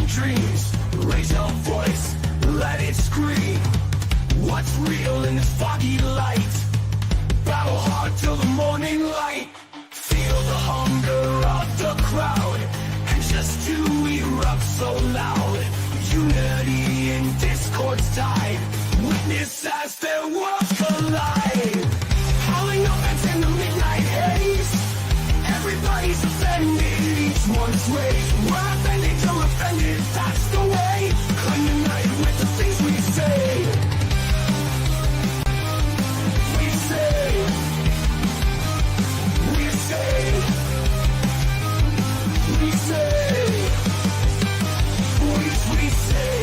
dreams. Raise your voice, let it scream. What's real in this foggy light? Battle hard till the morning light. Feel the hunger of the crowd, and just to erupt so loud. Unity in discord's tide. Witness as their worlds collide. Howling offense in the midnight haze. Everybody's offended, each one's raised. We're offended till offended, that's the way. Claim united with the things we say. We say. We say. We say. We say. We say.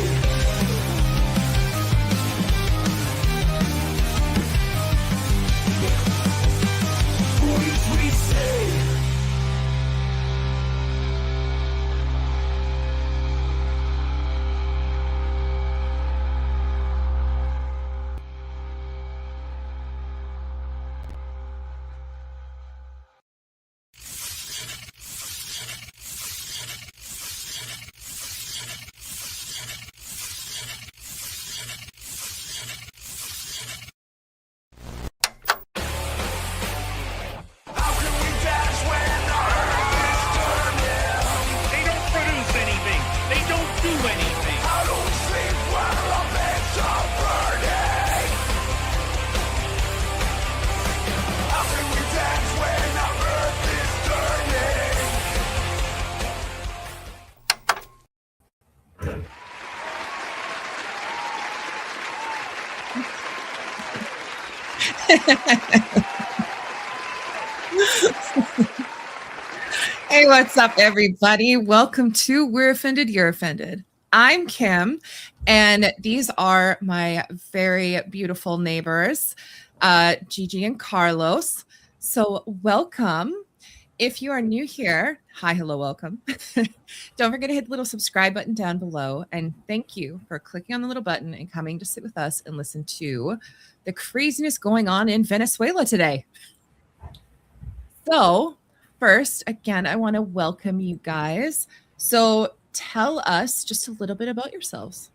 How can we dash when the earth is turning? They don't produce anything. They don't do anything. How do we sleep when our beds are burning? How can we dance when the earth is turning? Hey, what's up, everybody? Welcome to We're Offended, You're Offended. I'm Kim, and these are my very beautiful neighbors, Gigi and Carlos. So welcome. If you are new here, hi, hello, welcome. Don't forget to hit the little subscribe button down below. And thank you for clicking on the little button and coming to sit with us and listen to the craziness going on in Venezuela today. So first, again, I want to welcome you guys. So tell us just a little bit about yourselves.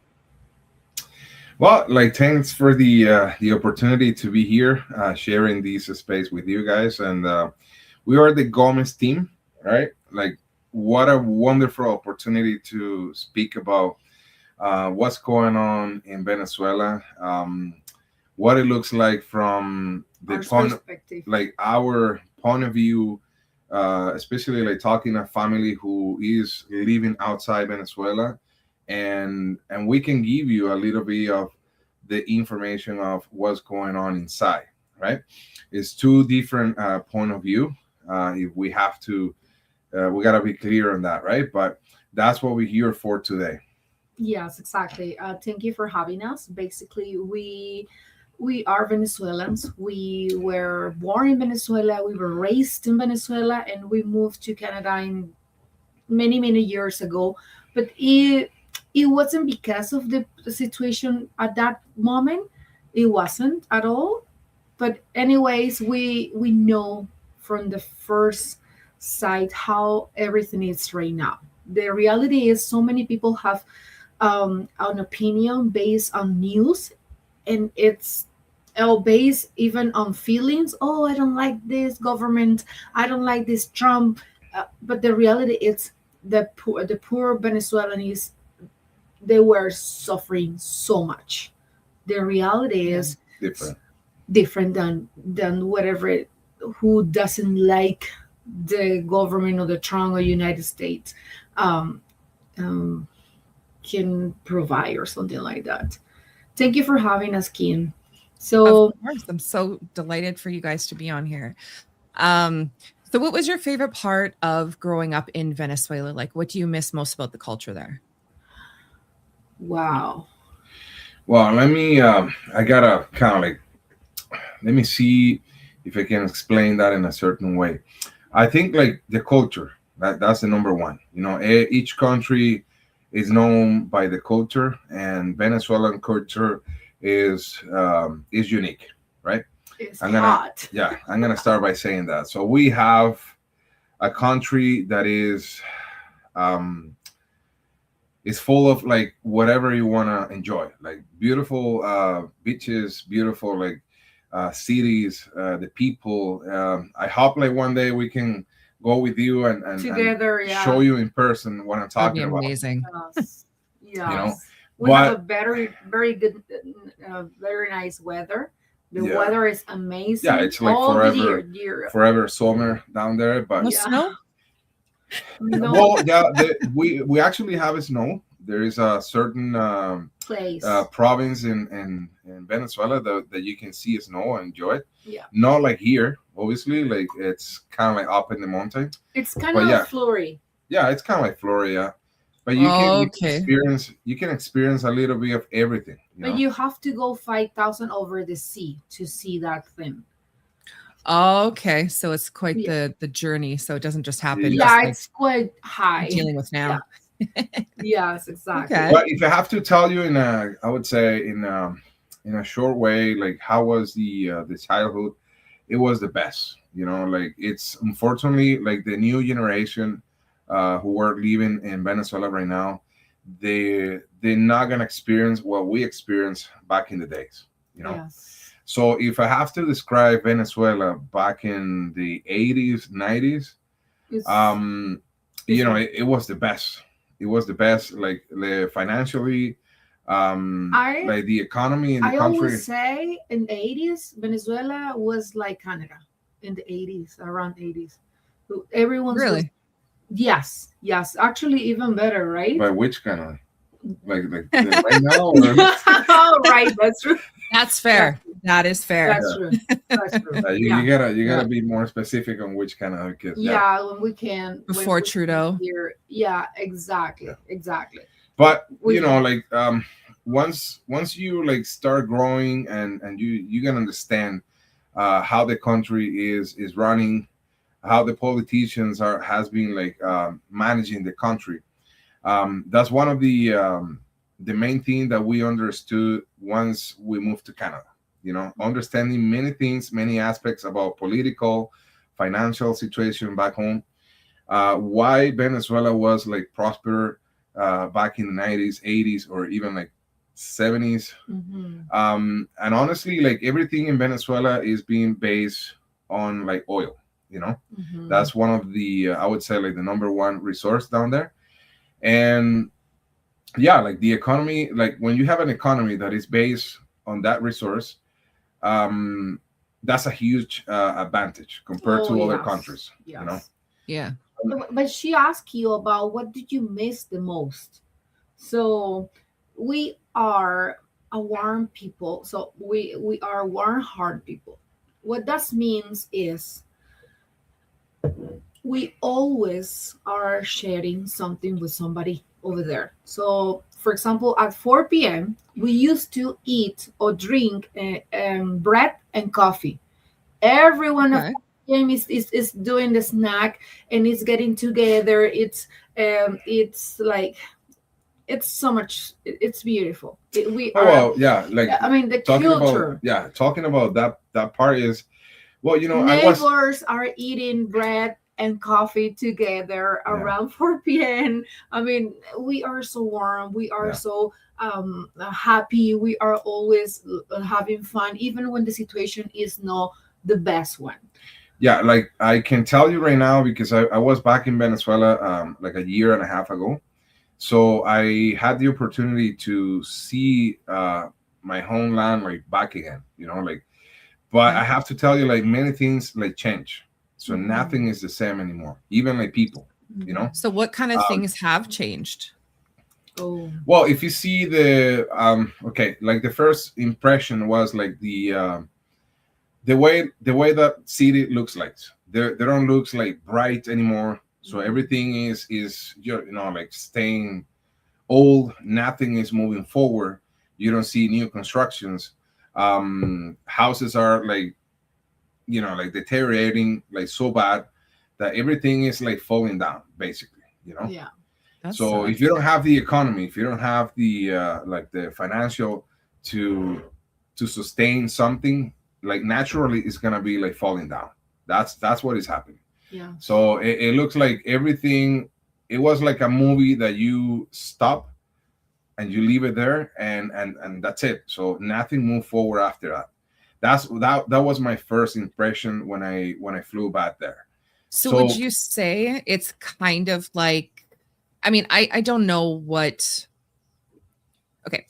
Well, thanks for the opportunity to be here, sharing this space with you guys, and we are the Gomez team, right? What a wonderful opportunity to speak about what's going on in Venezuela, what it looks like from the perspective. Our point of view, especially talking a family who is living outside Venezuela, and we can give you a little bit of the information of what's going on inside, right? It's two different point of view. If we have to, we got to be clear on that, right? But that's what we're here for today. Yes, exactly. Thank you for having us. Basically, we are Venezuelans. We were born in Venezuela. We were raised in Venezuela, and we moved to Canada in many years ago. But it wasn't because of the situation at that moment. It wasn't at all. But anyways, we know from the first sight how everything is right now. The reality is so many people have an opinion based on news, and it's based even on feelings. Oh, I don't like this government. I don't like this Trump. But the reality is the poor Venezuelans, they were suffering so much. The reality is different than whatever who doesn't like the government or the Trump or United States can provide or something like that. Thank you for having us, Kim. So of course, I'm so delighted for you guys to be on here. So what was your favorite part of growing up in Venezuela? What do you miss most about the culture there? Wow. Well, let me, I gotta kind of let me see if I can explain that in a certain way. I think the culture, that's the number one. Each country is known by the culture, and Venezuelan culture is unique, right? I'm gonna start by saying that. So we have a country that is It's full of like whatever you want to enjoy, like beautiful beaches, beautiful like cities, the people. I hope like one day we can go with you and Together, show yeah. you in person what I'm That'd be talking about. amazing. Yes. You know, Yes. We have a but very good, very nice weather. The yeah, weather is yeah, amazing it's like all the year. forever summer down there. But No Yeah. snow? No well, yeah, we actually have a snow. There is a certain place. province in Venezuela that you can see snow and enjoy it. Yeah. Not like here, obviously. Like it's kind of like up in the mountain. It's kind But of yeah, flurry. yeah, it's kind of like Florida. But Okay. you can experience a little bit of everything. You But know? you have to go 5,000 over the sea to see that thing. Okay. So it's quite Yeah. the journey. So it doesn't just happen Yeah. just Yeah, like it's quite high. dealing with now. Yes, exactly. Okay. But if I have to tell you I would say in a short way, like how was the childhood? It was the best. You know, like it's unfortunately like the new generation who are living in Venezuela right now, they're not gonna experience what we experienced back in the days. You know. Yes. So if I have to describe Venezuela back in the 80s, 90s, It's, you know, it was the best. It was the best, like financially, I like the economy in the I country. always say in the 80s, Venezuela was like Canada in the 80s, around 80s. Everyone's was, Really? yes, yes, actually even better, right? By which kind of like right now? Or, Oh, right, that's true. That's fair. That is fair. That's true. That's true. you gotta Yeah. be more specific on which kind of kids. Yeah, when we can Before when we Trudeau. can hear, yeah, exactly, Yeah. exactly. But We- you know, like once you like start growing and you can understand how the country is running, how the politicians has been like managing the country. That's one of the main thing that we understood once we moved to Canada. You know, understanding many things, many aspects about political, financial situation back home. Why Venezuela was like prosper back in the 90s, 80s, or even like 70s. Mhm. And honestly, like everything in Venezuela is being based on like oil. You know, Mhm. that's one of the I would say like the number one resource down there. And yeah, like the economy, like when you have an economy that is based on that resource, that's a huge advantage compared Oh, to other yes. countries. Yes. You know, Yeah. But she asked you about what did you miss the most. So we are a warm people. So we are warm heart people. What that means is we always are sharing something with somebody over there. So, for example, at 4 p.m., we used to eat or drink bread and coffee. Everyone at Okay. 4 p.m. is doing the snack and it's getting together. It's like it's so much. It's beautiful. We oh are. well, yeah, like I mean, the talking culture. about talking about that part is well, you know, Neighbors are eating bread and coffee together Yeah. around 4 p.m. I mean, we are so warm. We are Yeah. so happy. We are always having fun, even when the situation is not the best one. yeah, like I can tell you right now because I was back in Venezuela like a year and a half ago. So I had the opportunity to see my homeland like back again, you know, like but I Okay. have to tell you like many things like change. So Mhm. nothing is the same anymore, even like people, you know. So what kind of Um, things have changed? Oh, Well, if you see the okay, like the first impression was like the way that city looks like. They don't looks like bright anymore. So everything is you know like staying old. Nothing is moving forward. You don't see new constructions. Houses are like you know like deteriorating like so bad that everything is like falling down basically. You know. yeah. That So if sucks. you don't have the economy, if you don't have the like the financial to sustain something, like naturally it's gonna be like falling down. That's what is happening. Yeah. So it looks like everything. It was like a movie that you stop and you leave it there, and that's it. So nothing moved forward after that. That was my first impression when I flew back there. So So would you say it's kind of like, I mean, I don't know what, okay.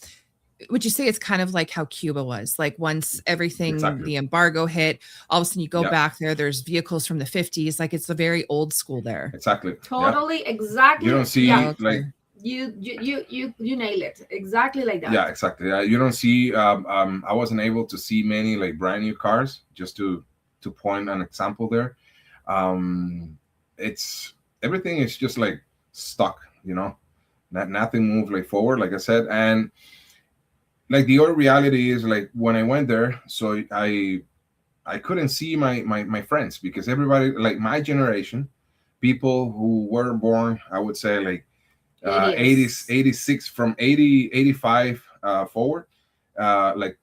Would you say it's kind of like how Cuba was? Like once everything, exactly, the embargo hit, all of a sudden you go yeah, back there, there's vehicles from the 50s. Like it's a very old school there. exactly, yeah. Totally, You don't exactly. see Yeah, Okay. you nail it exactly like that. yeah, exactly. You don't see. I wasn't able to see many like brand new cars. Just to point an example there, it's everything is just like stuck. Nothing moved like forward, like I said, and like the other reality is like when I went there, so I couldn't see my friends because everybody like my generation, people who were born, I would say like 80s, 80s. 86 from 80, 85 forward, like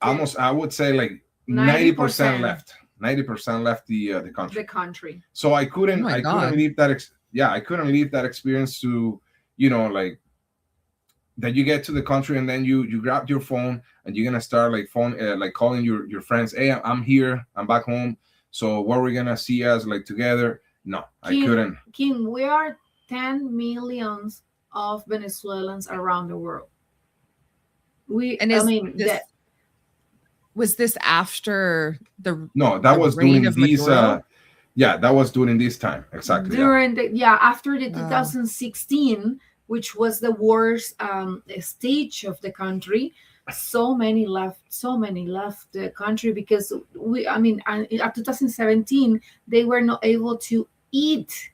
almost I would say like 90% 90% left. 90% left the the country. country. So I Oh couldn't my I God. couldn't leave that I couldn't leave that experience to like that you get to the country and then you grab your phone and you're gonna start like like calling your friends. Hey, I'm here. I'm back home. So where we gonna see us like together? No, I Kim, couldn't. Kim, we are 10 millions of Venezuelans around the world. And I is mean, this, was this after No, that the was reign during of these. Maduro? Yeah, that was during this time exactly. Yeah, during the, yeah, after the Wow. 2016, which was the worst stage of the country, so many left the country because I mean, at 2017 they were not able to eat,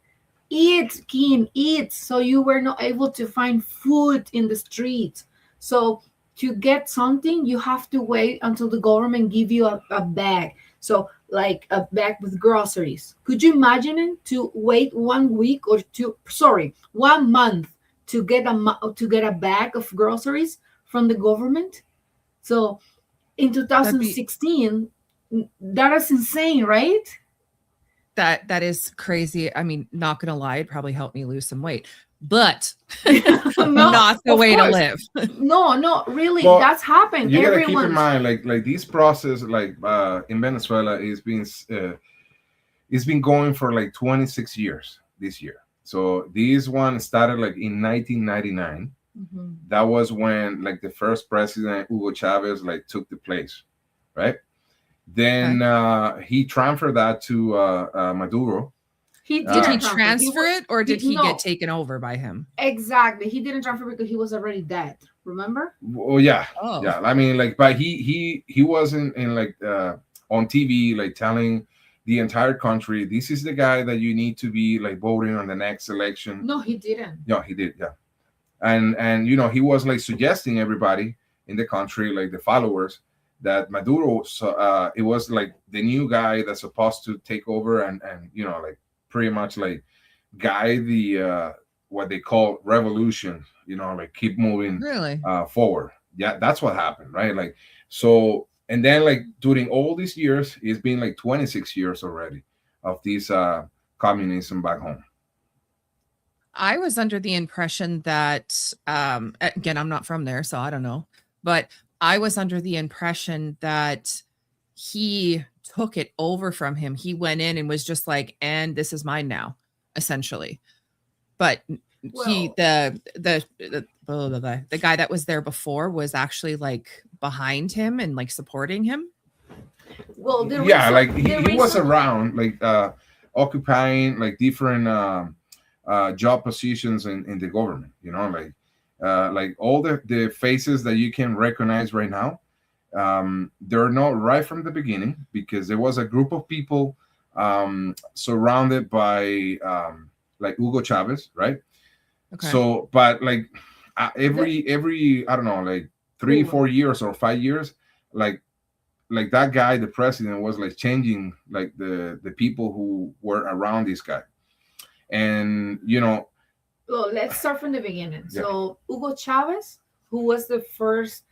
Kim, eat. So you were not able to find food in the street. So to get something, you have to wait until the government give you a bag. So like a bag with groceries. Could you imagine it, to wait 1 week or two? Sorry, 1 month to get to get a bag of groceries from the government? So in That'd be 2016, that is insane, right? that is crazy. I mean, not gonna lie, it probably helped me lose some weight, but No, not the of way to course. live. No, really, well, that's happened. you gotta keep in Everyone's mind like this process like in Venezuela it's been going for like 26 years this year. So this one started like in 1999. Mhm. That was when like the first president Hugo Chavez like took the place, right? Okay. Then he transferred that to Maduro. He Did Uh, he didn't transfer. transfer it or did he get No, taken over by him? exactly. He didn't transfer because he was already dead. Remember? well, yeah, Oh, yeah. I mean, like, but he wasn't in like on TV like telling the entire country this is the guy that you need to be like voting on the next election. No, he didn't. Yeah, he did. Yeah, and he was like suggesting everybody in the country, like the followers, that Maduro, it was like the new guy that's supposed to take over and like pretty much like guide the what they call revolution, like keep moving really? forward. Yeah, that's what happened, right? Like so, and then like during all these years, it's been like 26 years already of this communism back home. I was under the impression that, again, I'm not from there, so I don't know, but I was under the impression that he took it over from him. He went in and was just like, and this is mine now, essentially. But he, Well, the guy that was there before was actually like behind him and like supporting him. well, the Yeah, reason, like he, the he was reason, around like occupying like different job positions in the government, like all the faces that you can recognize right now, they're not right from the beginning because there was a group of people surrounded by like Hugo Chavez, right? Okay. So but like the, every I don't know, like three Hugo. 4 years or 5 years, like that guy, the president, was like changing like the people who were around this guy. And Well, let's start from the beginning. yeah, So Hugo Chavez, who was the first,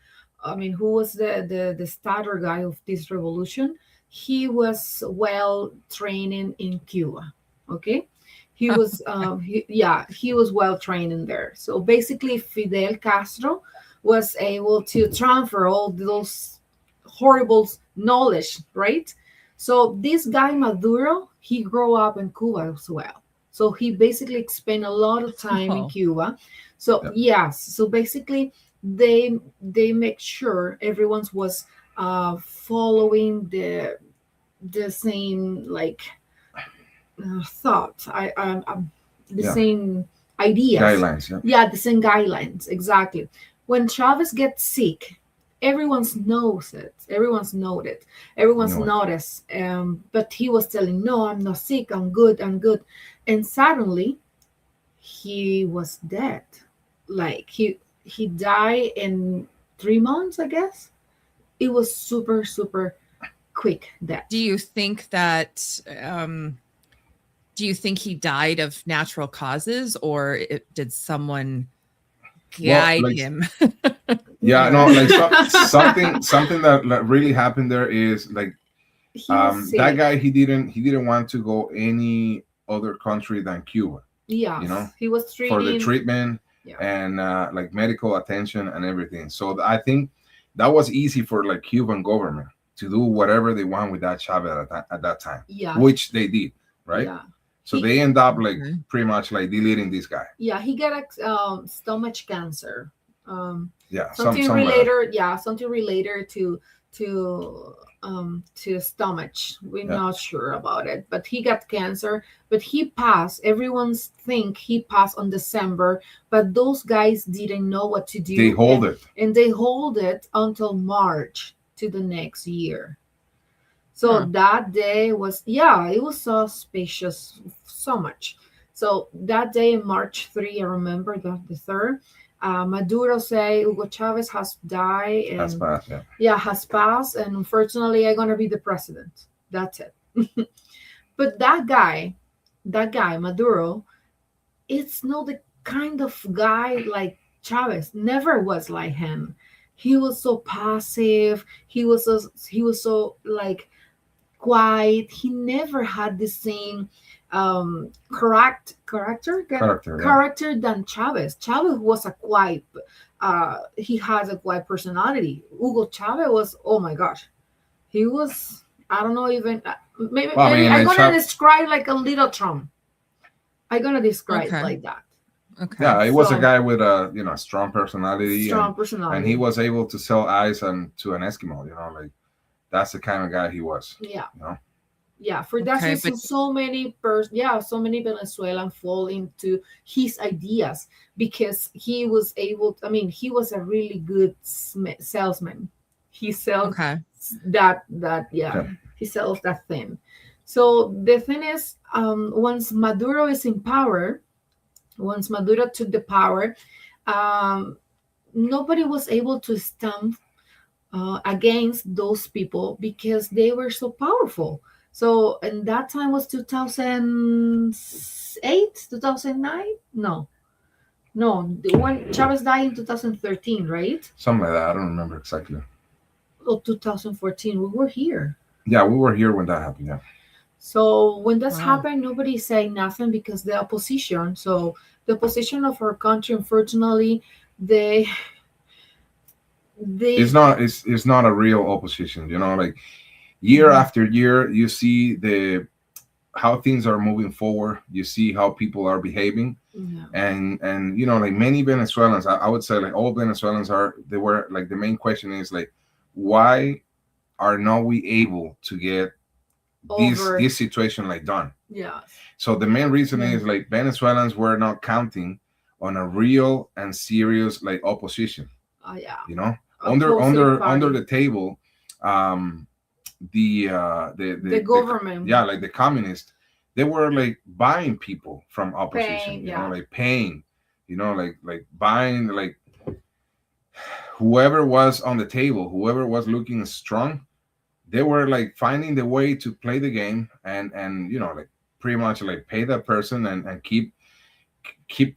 I mean, who was the starter guy of this revolution, he was well trained in Cuba. Okay, He was, he was well trained in there. So basically, Fidel Castro was able to transfer all those horrible knowledge, right? So this guy Maduro, he grew up in Cuba as well. So he basically spent a lot of time in Oh. Cuba. So Yeah. yes, so basically they make sure everyone's was following the same like thought. The Yeah. same ideas. Guidelines. Yeah. Yeah, the same guidelines, exactly. When Chavez gets sick, everyone's knows it. Everyone's noted. Everyone's No. noticed. But he was telling, "No, I'm not sick. I'm good. I'm good." And suddenly, he was dead. Like he died in 3 months, I guess. It was super quick death. Do you think that do you think he died of natural causes, or did someone guide like- him? Yeah, no, like something that like, really happened there is like He was that sick. guy he didn't want to go any other country than Cuba Yes, you know, he was for the treating. treatment Yeah. and like medical attention and everything. So I think that was easy for like Cuban government to do whatever they want with that Chavez at that time, Yeah, which they did, right? yeah. So He- they end up like Okay. pretty much like deleting this guy. Yeah, he got a stomach cancer. Yeah, Something some related. Yeah, something related to stomach. We're Yeah. not sure about it, but he got cancer. But he passed. Everyone's think he passed on December, but those guys didn't know what to do. they hold it. and they hold it until March to the next year. So Huh. that day was, yeah, it was so spacious, so much. So that day, March 3, I remember the 3rd, Maduro say Hugo Chavez has died and That's bad. Yeah. has passed, and unfortunately, I'm gonna be the president. That's it. But that guy, Maduro, it's not the kind of guy like Chavez. Never was like him. He was so passive. He was so like quiet. He never had the same character Character, yeah. character than Chavez. Chavez was a quiet. He has a quiet personality. Hugo Chavez was, oh my gosh, he was. I don't know even. Maybe, Well, I maybe mean, I'm like gonna Chav- describe like a little Trump. I'm gonna describe Okay. like that. Okay. Yeah, he was a So- guy with a strong personality, Strong personality. and he was able to sell ice to an Eskimo. Like that's the kind of guy he was. Yeah. You know? Yeah, for that Okay, reason, but- so many Venezuelan fall into his ideas because he was able. I mean, he was a really good salesman. He sells Okay. that yeah, Okay. he sells that thing. So the thing is, once Maduro is in power, once Maduro took the power, nobody was able to stand against those people because they were so powerful. So, and that time was 2008, 2009? No, when Chavez died in 2013, right? Something like that. I don't remember exactly. Or 2014. We were here. Yeah, we were here when that happened. Yeah. So when this Wow. happened, nobody said nothing because the opposition. So the opposition of our country, unfortunately, they It's not a real opposition. Like year Mhm. after year, you see how things are moving forward. You see how people are behaving, yeah, and like many Venezuelans, I would say like all Venezuelans they were like the main question is like, why are not we able to get over this situation like done? yeah. So the main reason Yeah. is like Venezuelans were not counting on a real and serious like opposition. Yeah. Under Opposing party. the table, the government. like the communists, they were like buying people from opposition. Paying, yeah. Like paying, like buying like whoever was on the table, whoever was looking strong, they were like finding the way to play the game and like pretty much like pay that person and keep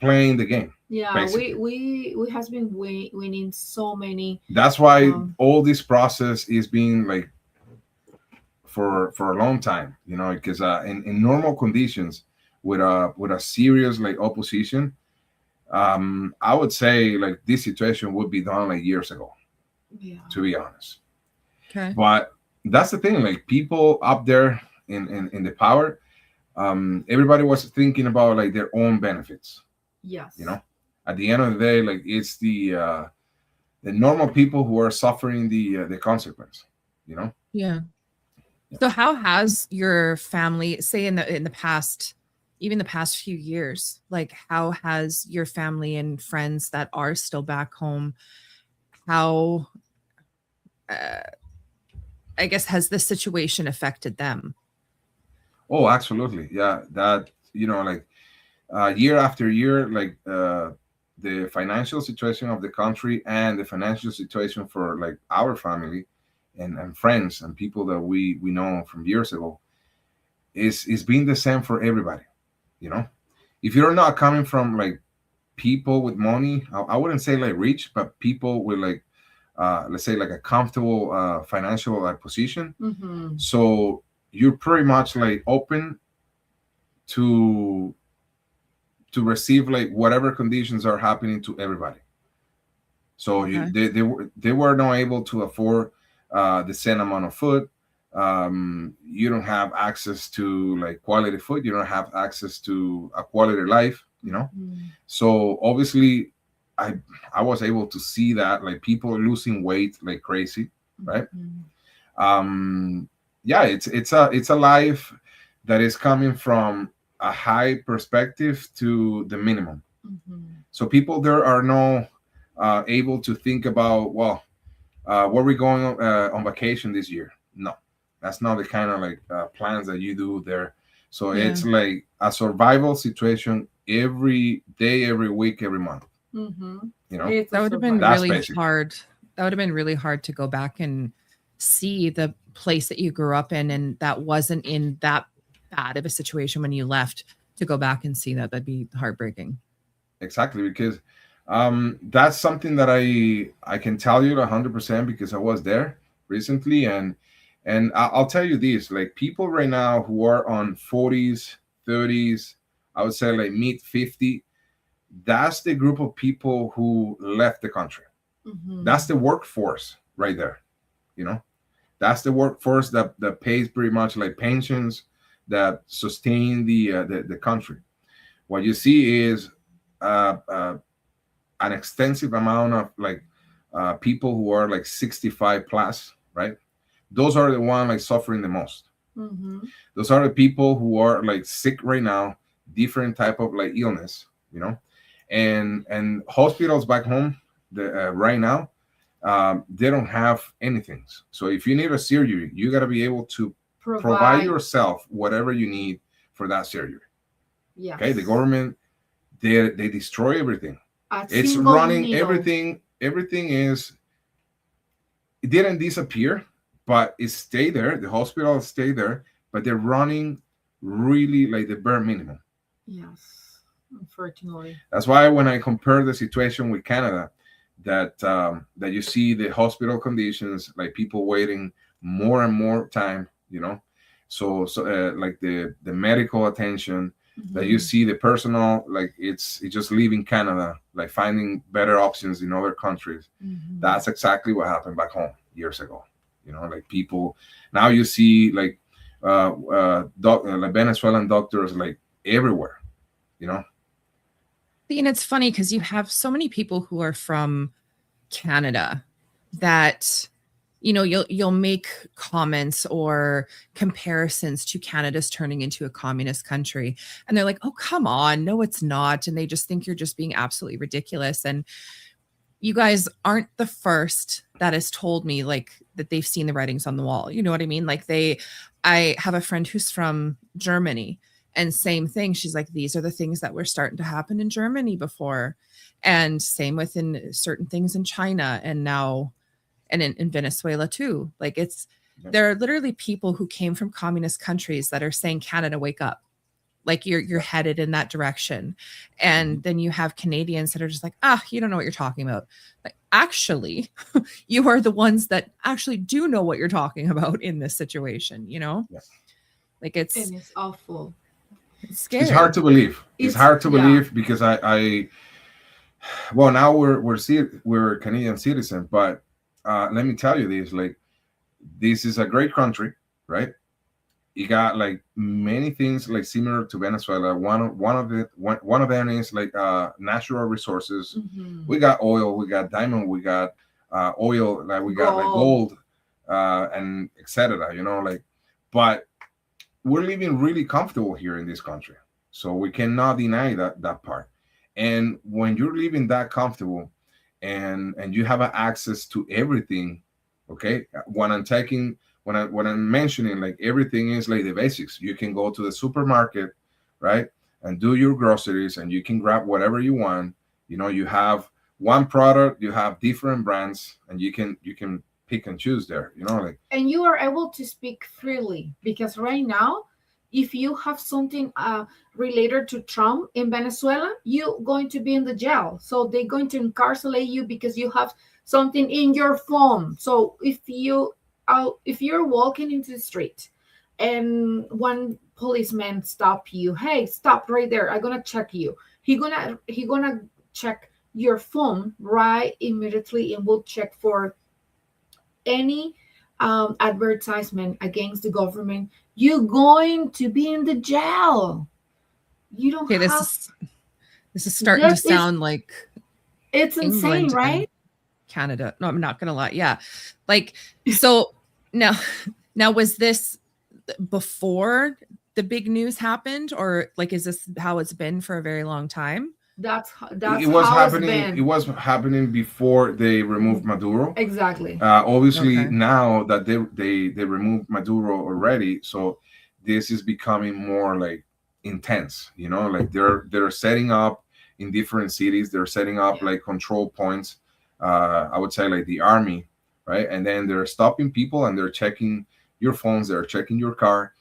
playing the game. Yeah, basically. we has been winning so many. That's why Um, all this process is being like for a long time, because in normal conditions with a serious like opposition, I would say like this situation would be done like years ago, Yeah. to be honest. Okay. But that's the thing, like people up there in the power, everybody was thinking about like their own benefits. Yes. You know, at the end of the day, like it's the normal people who are suffering the consequence. You know. Yeah. So how has your family, say in the past, even the past few years, like how has your family and friends that are still back home, how I guess has this situation affected them? Oh, absolutely. Yeah, that like year after year, like the financial situation of the country and the financial situation for like our family and friends and people that we know from years ago is being the same for everybody. You know, if you're not coming from like people with money, I wouldn't say like rich, but people with like let's say like a comfortable financial position. Mm-hmm. So you're pretty much like open to receive like whatever conditions are happening to everybody. So Okay. they were not able to afford the same amount of food. You don't have access to like quality food. You don't have access to a quality life. You know. Mm-hmm. So obviously, I was able to see that like people losing weight like crazy, right? Yeah, it's a life that is coming from a high perspective to the minimum. Mm-hmm. So people there are no able to think about, well, where we going on vacation this year? No, that's not the kind of like plans that you do there. So Yeah. it's like a survival situation every day, every week, every month. Mm-hmm. You know, It's That a would have been survival. That's really basic. hard. That would have been really hard to go back and see the place that you grew up in and that wasn't in that bad of a situation when you left, to go back and see that. That'd be heartbreaking. Exactly, because that's something that I can tell you 100% because I was there recently, and I'll tell you this: like people right now who are on 40s, 30s, I would say like mid 50, that's the group of people who left the country. Mm-hmm. That's the workforce right there. You know, that's the workforce that pays pretty much like pensions that sustain the country. What you see is uh, uh, an extensive amount of like people who are like 65 plus, right? Those are the one like suffering the most. Mm-hmm. Those are the people who are like sick right now, different type of like illness, you know, and hospitals back home right now, they don't have anything. So if you need a surgery, you got to be able to provide yourself whatever you need for that surgery. Yes. Okay, the government, they destroy everything. A It's single running needle. everything is, it didn't disappear, but it stayed there. The hospital stayed there, but they're running really like the bare minimum. Yes, unfortunately. That's why when I compare the situation with Canada, that you see the hospital conditions, like people waiting more and more time, you know. So like the medical attention that you see, the personal, like it's just leaving Canada, like finding better options in other countries. Mm-hmm. That's exactly what happened back home years ago. You know, like people now you see like like Venezuelan doctors like everywhere. You know. See, and it's funny because you have so many people who are from Canada that you'll make comments or comparisons to Canada's turning into a communist country, and they're like, oh, come on, no it's not, and they just think you're just being absolutely ridiculous. And you guys aren't the first that has told me like that they've seen the writings on the wall. You know what I mean? Like I have a friend who's from Germany, and same thing. She's like, these are the things that were starting to happen in Germany before. And same within certain things in China and now, and in Venezuela too. Like there are literally people who came from communist countries that are saying, Canada, wake up. Like you're headed in that direction. And then you have Canadians that are just like, you don't know what you're talking about. Like, actually, you are the ones that actually do know what you're talking about in this situation, you know? Yes. Like it's And it's awful. It's It's scary. hard to believe. It's hard to yeah. believe because I well, now we're Canadian citizen, but let me tell you this, like, this is a great country, right? You got like many things like similar to Venezuela. One of them is like natural resources. Mhm. We got oil, we got diamond, we got oil, like we got like Gold. gold, and etc. You know, like, but we're living really comfortable here in this country, so we cannot deny that part. And when you're living that comfortable, and you have access to everything, okay, when I'm mentioning, like, everything is like the basics. You can go to the supermarket, right, and do your groceries, and you can grab whatever you want. You know, you have one product, you have different brands, and you can pick and choose there, you know, like. And you are able to speak freely because right now, if you have something related to Trump in Venezuela, you're going to be in the jail. So they're going to incarcerate you because you have something in your phone. So if you're walking into the street and one policeman stop you, hey, stop right there, I'm gonna check you. He gonna check your phone right immediately and will check for any advertisement against the government. You're going to be in the jail. You don't Okay, have. this is starting to That is, sound like it's insane, England and right? Canada. No, I'm not gonna lie. Yeah. Like, so now now was this before the big news happened, or like is this how it's been for a very long time? That's It was how it's happening. It been. was happening before they removed Maduro. Exactly. Obviously, Okay. now that they removed Maduro already, so this is becoming more like intense. You know, like they're setting up in different cities. They're setting up Yeah. like control points. I would say like the army, right? And then they're stopping people and they're checking your phones. They're checking your car.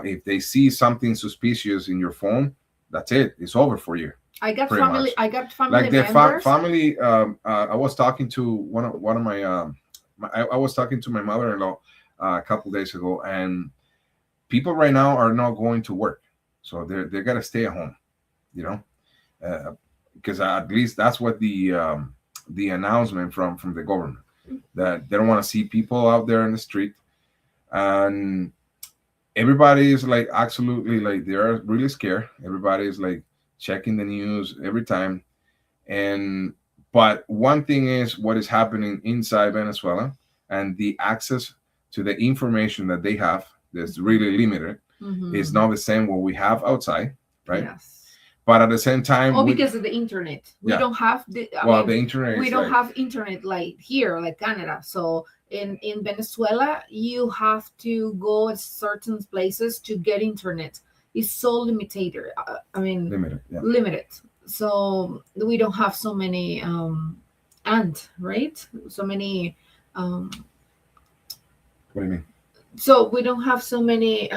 If they see something suspicious in your phone, that's it. It's over for you, I got pretty family. much. I got family Like the members. family. I was talking to one of my, I was talking to my mother-in-law a couple days ago, and people right now are not going to work, so they're gonna stay at home, you know, because at least that's what the announcement from the government, that they don't want to see people out there in the street. And everybody is like absolutely, like, they're really scared. Everybody is like checking the news every time. And but one thing is what is happening inside Venezuela, and the access to the information that they have that's really limited is Mhm. not the same what we have outside, right? Yes. But at the same time, Oh, because of the internet. We yeah, don't have the. I well, mean, the internet we is don't like, have internet like here, like Canada. So in Venezuela, you have to go at certain places to get internet. It's so limited. I mean, limited. Yeah. limited. So we don't have so many and right, so many What do you mean? so we don't have so many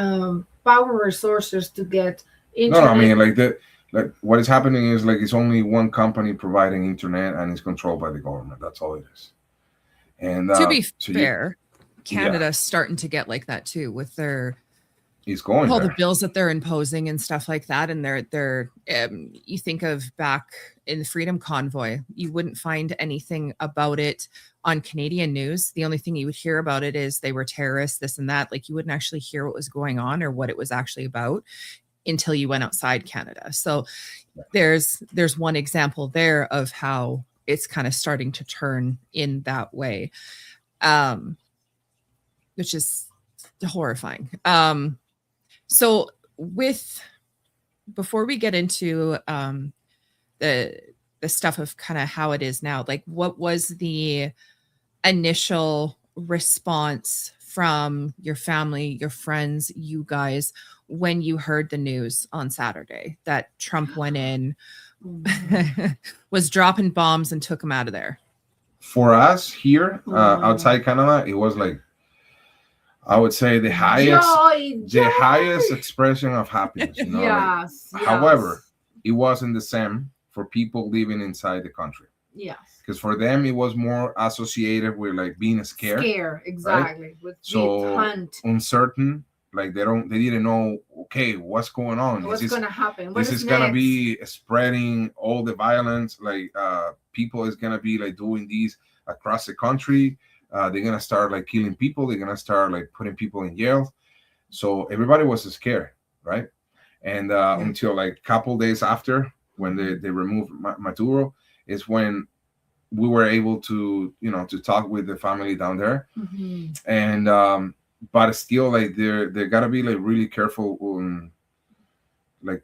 power resources to get No, no. I internet. mean, like what is happening is like it's only one company providing internet, and it's controlled by the government. That's all it is. And To be so fair, yeah, Canada's starting to get like that too with their it's going all the there. bills that they're imposing and stuff like that. And they're you think of back in the Freedom Convoy, you wouldn't find anything about it on Canadian news. The only thing you would hear about it is they were terrorists, this and that. Like you wouldn't actually hear what was going on or what it was actually about until you went outside Canada. So there's one example there of how it's kind of starting to turn in that way, which is horrifying. So with before we get into the stuff of kind of how it is now, like what was the initial response from your family, your friends, you guys, when you heard the news on Saturday that Trump went in, was dropping bombs and took them out of there? For us here Oh. outside Canada, it was like, I would say the highest Joy. expression of happiness. You know, like, Yes. however, it wasn't the same for people living inside the country, Yes. because for them it was more associated with like being scared, Scare, exactly. With so hunt. uncertain, Like they didn't know. Okay, what's going on? What's going to happen? What This is is gonna next? be spreading all the violence. Like people is gonna be like doing these across the country. They're gonna start like killing people. They're gonna start like putting people in jail. So everybody was scared, right? And until like a couple days after, when they removed Maduro, is when we were able to to talk with the family down there. And but still, like they gotta be like really careful like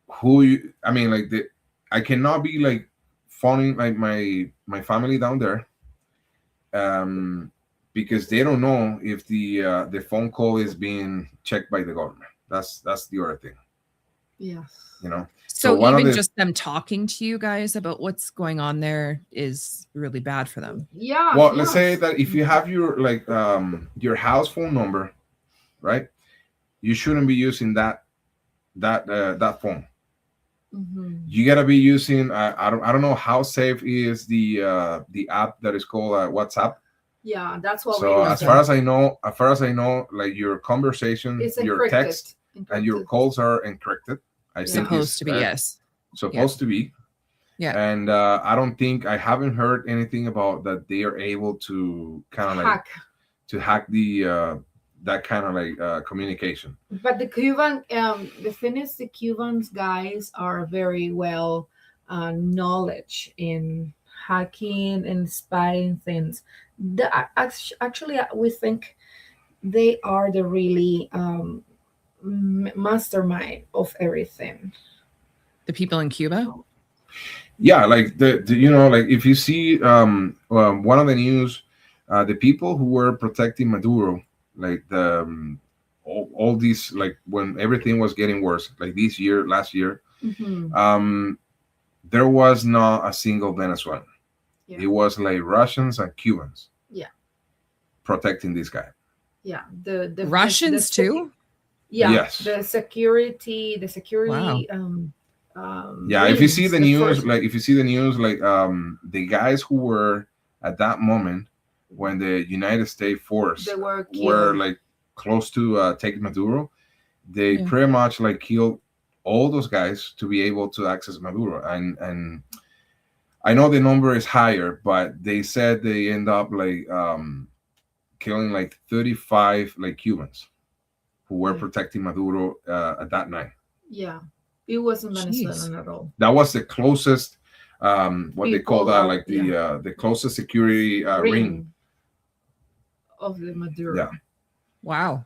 who you. I mean, like I cannot be like phoning like my family down there, because they don't know if the phone call is being checked by the government. That's the other thing. Yes. So one of even the- just them talking to you guys about what's going on there is really bad for them. Yeah. Well, let's say that if you have your like your house phone number, right, you shouldn't be using that phone. You gotta be using I don't know how safe is the app that is called WhatsApp. Yeah, that's what So we as far as I know, like your conversation, it's your text, and your encrypted. calls are encrypted. I think Supposed to be, yes. supposed to be. Yeah. And I haven't heard anything about that they are able to kind of like hack the that kind of like communication. But the the thing is, the Cubans guys are very well knowledge in hacking and spying things. Actually, we think they are the really mastermind of everything. The people in Cuba? Yeah, like the like if you see one of the news, the people who were protecting Maduro, like the all these, like when everything was getting worse, like last year, there was not a single Venezuelan. It was like Russians and Cubans. Yeah. Protecting this guy. Yeah. The Russians too? Yeah. Yes. The security. Wow. Yeah, if you see the news, like the guys who were at that moment when the United States force they were like close to take Maduro, they pretty much like killed all those guys to be able to access Maduro. And I know the number is higher, but they said they end up like killing like 35 like Cubans who were protecting Maduro at that night. Yeah. It wasn't Venezuelan at all. That was the closest, what they call that, like the closest security ring of the Maduro. Yeah. Wow.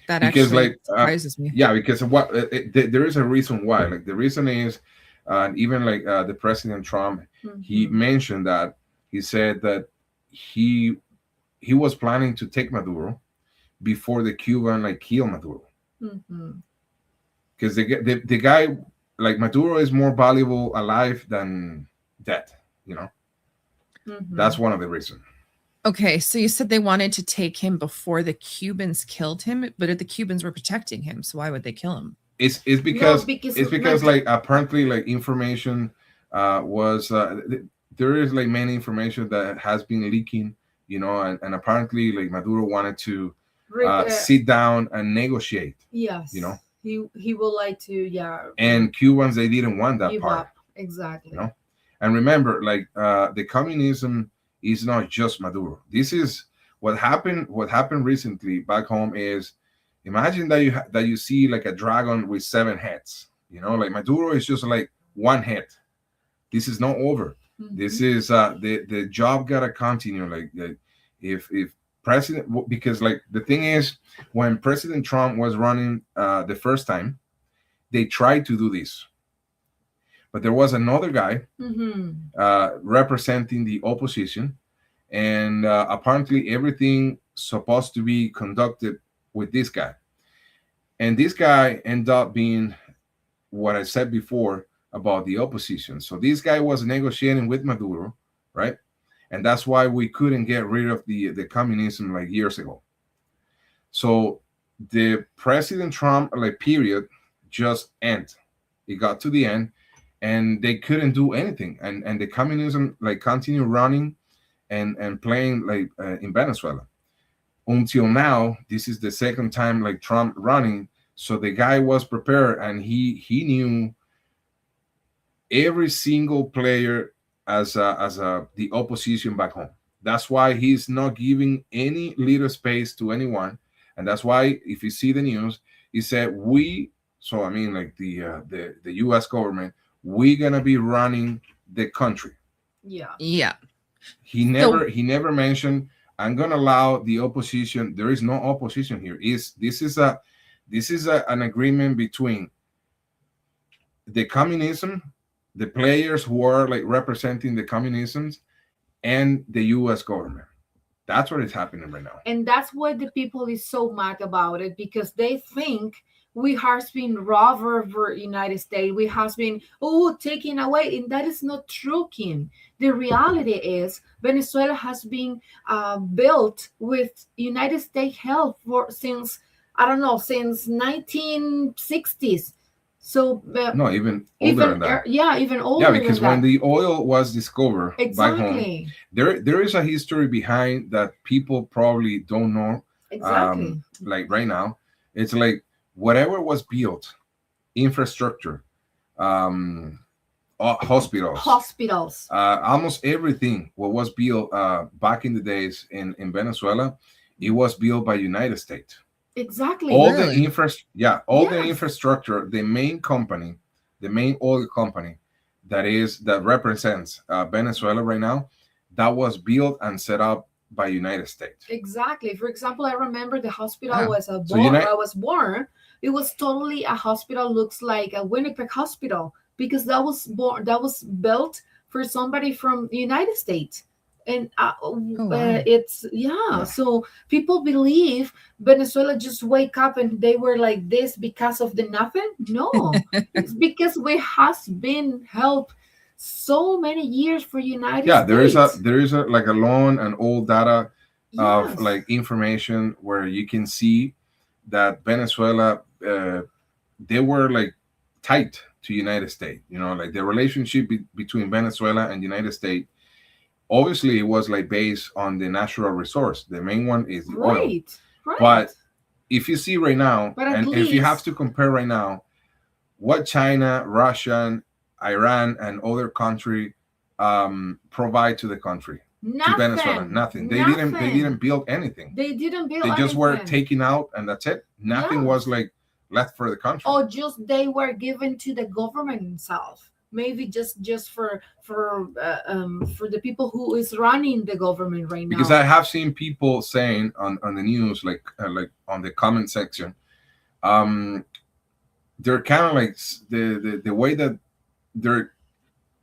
That because actually like surprises me. Yeah, because of what there is a reason why. Like the reason is, even like the President Trump, he mentioned that he said that he was planning to take Maduro before the Cuban like kill Maduro. Because the guy, like Maduro, is more valuable alive than dead. That's one of the reasons. Okay, so you said they wanted to take him before the Cubans killed him, but the Cubans were protecting him, so why would they kill him? It's because like apparently like information was there is like many information that has been leaking, and apparently like Maduro wanted to sit down and negotiate. Yes. He would like to, and Cubans, they didn't want that give part. up. Exactly. And remember, like the communism is not just Maduro. This is what happened recently back home. Is imagine that you see like a dragon with 7 heads. Like Maduro is just like one head. This is not over. This is the job gotta continue. Like if President, because like the thing is, when President Trump was running the first time, they tried to do this, but there was another guy representing the opposition, and apparently everything supposed to be conducted with this guy, and this guy ended up being what I said before about the opposition. So this guy was negotiating with Maduro, right? And that's why we couldn't get rid of the communism like years ago. So the President Trump like period just end. It got to the end, and they couldn't do anything. And the communism like continued running and playing like in Venezuela until now, this is the second time like Trump running. So the guy was prepared, and he knew every single player as the opposition back home. That's why he's not giving any little space to anyone, and that's why if you see the news, he said we. So I mean, like the U.S. government, we're gonna be running the country. Yeah. Yeah. He never mentioned I'm gonna allow the opposition. There is no opposition here. This is an agreement between the communism, the players who are like representing the communisms, and the U.S. government. That's what is happening right now. And that's why the people is so mad about it, because they think we has been robbed over United States. We has been taken away, and that is not true, Kim. The reality is Venezuela has been built with United States help for since, I don't know, since 1960s. So No, even older than that. even older. Yeah, because than when that. the oil was discovered back home, Exactly. there is a history behind that people probably don't know. Exactly. Like right now, it's like whatever was built, infrastructure, hospitals, almost everything what was built back in the days in Venezuela, it was built by United States. Exactly. All Really? the Yes. infrastructure, the main company, the main oil company that represents Venezuela right now, that was built and set up by United States. Exactly. For example, I remember the hospital Wow. was So I was born. It was totally a hospital, looks like a Winnipeg hospital, because that was built for somebody from the United States. And wow. it's Yeah. so people believe Venezuela just wake up and they were like this because of the nothing. No, it's because we has been helped so many years for United Yeah, States. there is a like a long and old data of Yes. like information where you can see that Venezuela, they were like tight to United States. Like the relationship between Venezuela and United States. Obviously, it was like based on the natural resource. The main one is the oil. Right. Right. But if you see right now, But at and if you have least- to compare right now, what China, Russia, Iran, and other country provide to the country, to Venezuela, nothing. They didn't build anything. They didn't build They just were anything. taken out, and that's it. Nothing Yes. was like left for the country. Or just they were given to the government itself. Maybe just for the people who is running the government right now. Because I have seen people saying on the news, like on the comment section, they're kind of like the way that they're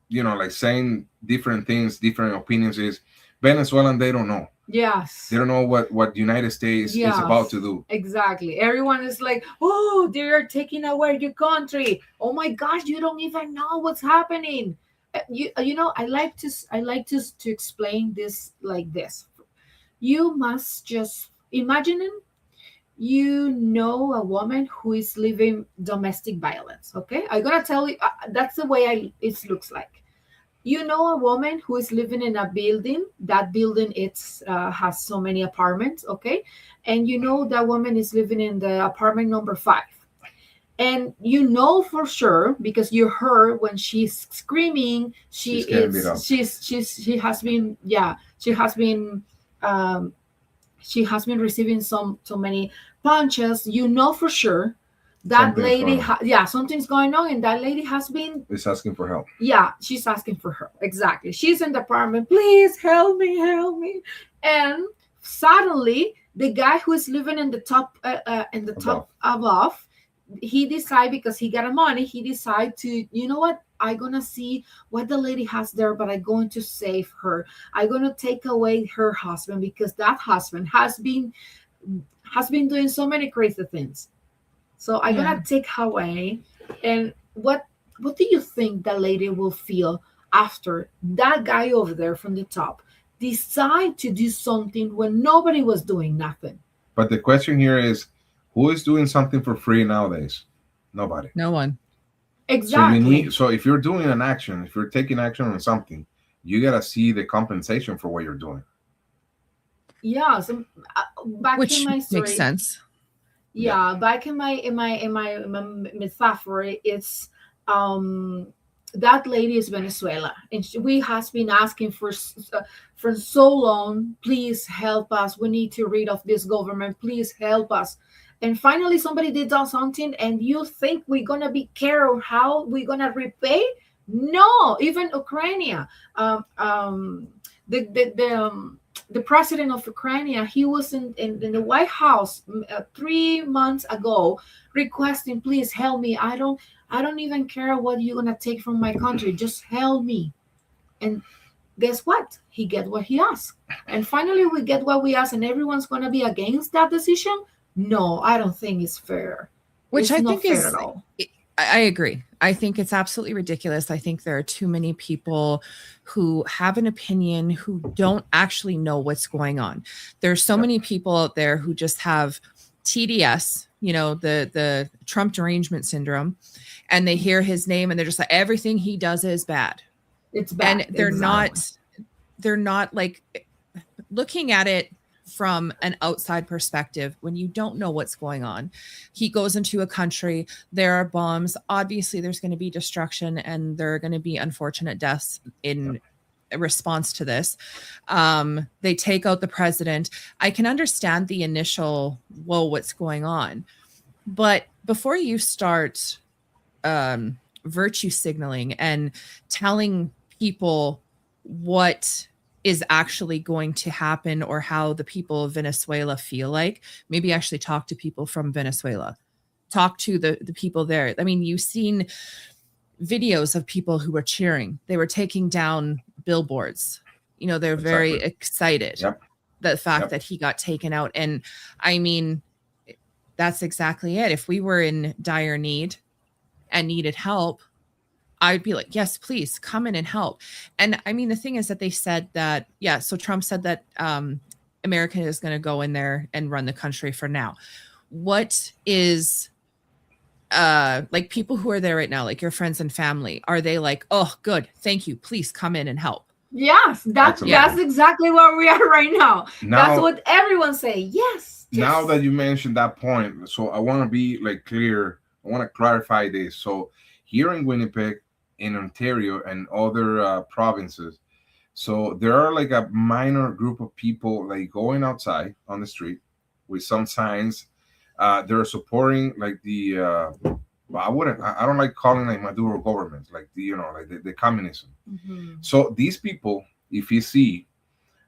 like saying different things, different opinions is Venezuelan. They don't know. Yes. They don't know what United States is Yes. about to do. Exactly. Everyone is like, oh, they are taking away your country. Oh my gosh, you don't even know what's happening. I like to explain this like this. You must just imagine a woman who is living domestic violence. Okay, I'm gonna tell you that's the way it looks like. A woman who is living in a building. That building has so many apartments. Okay, and that woman is living in the apartment number 5, and for sure because you heard when she's screaming, she has been receiving so many punches. For sure that lady something's going on, and that lady is asking for help. Yeah, she's asking for help. Exactly. She's in the apartment. Please help me. And suddenly the guy who is living in the top top above, he decide, because he got money, he decide to, what, I'm gonna see what the lady has there, but I'm going to save her. I'm gonna take away her husband, because that husband has been doing so many crazy things. So I'm gonna take her away. And what do you think that lady will feel after that guy over there from the top decide to do something when nobody was doing nothing? But the question here is, who is doing something for free nowadays? Nobody. No one. Exactly. So if you're doing an action, if you're taking action on something, you gotta see the compensation for what you're doing. Yeah, so back in which my makes story, sense. yeah, back in my metaphor, it's um that lady is Venezuela, and we has been asking for so long, please help us, we need to rid of this government, please help us. And finally somebody did something, and you think we're gonna be care of how we're gonna repay? No, even Ukraine, um um the president of Ukraine, he was in the White House 3 months ago, requesting, please help me. I don't even care what you're gonna take from my country. Just help me. And guess what? He get what he asked. And finally we get what we asked, and everyone's gonna be against that decision. No, I don't think it's fair. Which It's I not think fair at is, all. I agree. I think it's absolutely ridiculous. I think there are too many people who have an opinion who don't actually know what's going on. There's so many people out there who just have TDS, the Trump derangement syndrome, and they hear his name and they're just like, everything he does is bad. It's And bad. Exactly. they're not like looking at it from an outside perspective when you don't know what's going on. He goes into a country, there are bombs, obviously there's going to be destruction, and there are going to be unfortunate deaths in response to this. They take out the president. I can understand the initial, whoa, what's going on? But before you start virtue signaling and telling people what is actually going to happen or how the people of Venezuela feel like, maybe actually talk to people from Venezuela, talk to the people there. I mean, you've seen videos of people who were cheering. They were taking down billboards. They're very excited. Yep. The fact that he got taken out. And I mean, that's exactly it. If we were in dire need and needed help, I'd be like, yes, please come in and help. And I mean, the thing is that they said that, so Trump said that America is going to go in there and run the country for now. What is like people who are there right now, like your friends and family, are they like, oh, good, thank you, please come in and help? Yes, that's exactly where we are right now. That's what everyone say. Yes. Now that you mentioned that point, so I want to be like clear. I want to clarify this. So here in Winnipeg, in Ontario, and other provinces, so there are like a minor group of people like going outside on the street with some signs. They're supporting like the I don't like calling like Maduro governments, like the communism. Mm-hmm. So these people, if you see,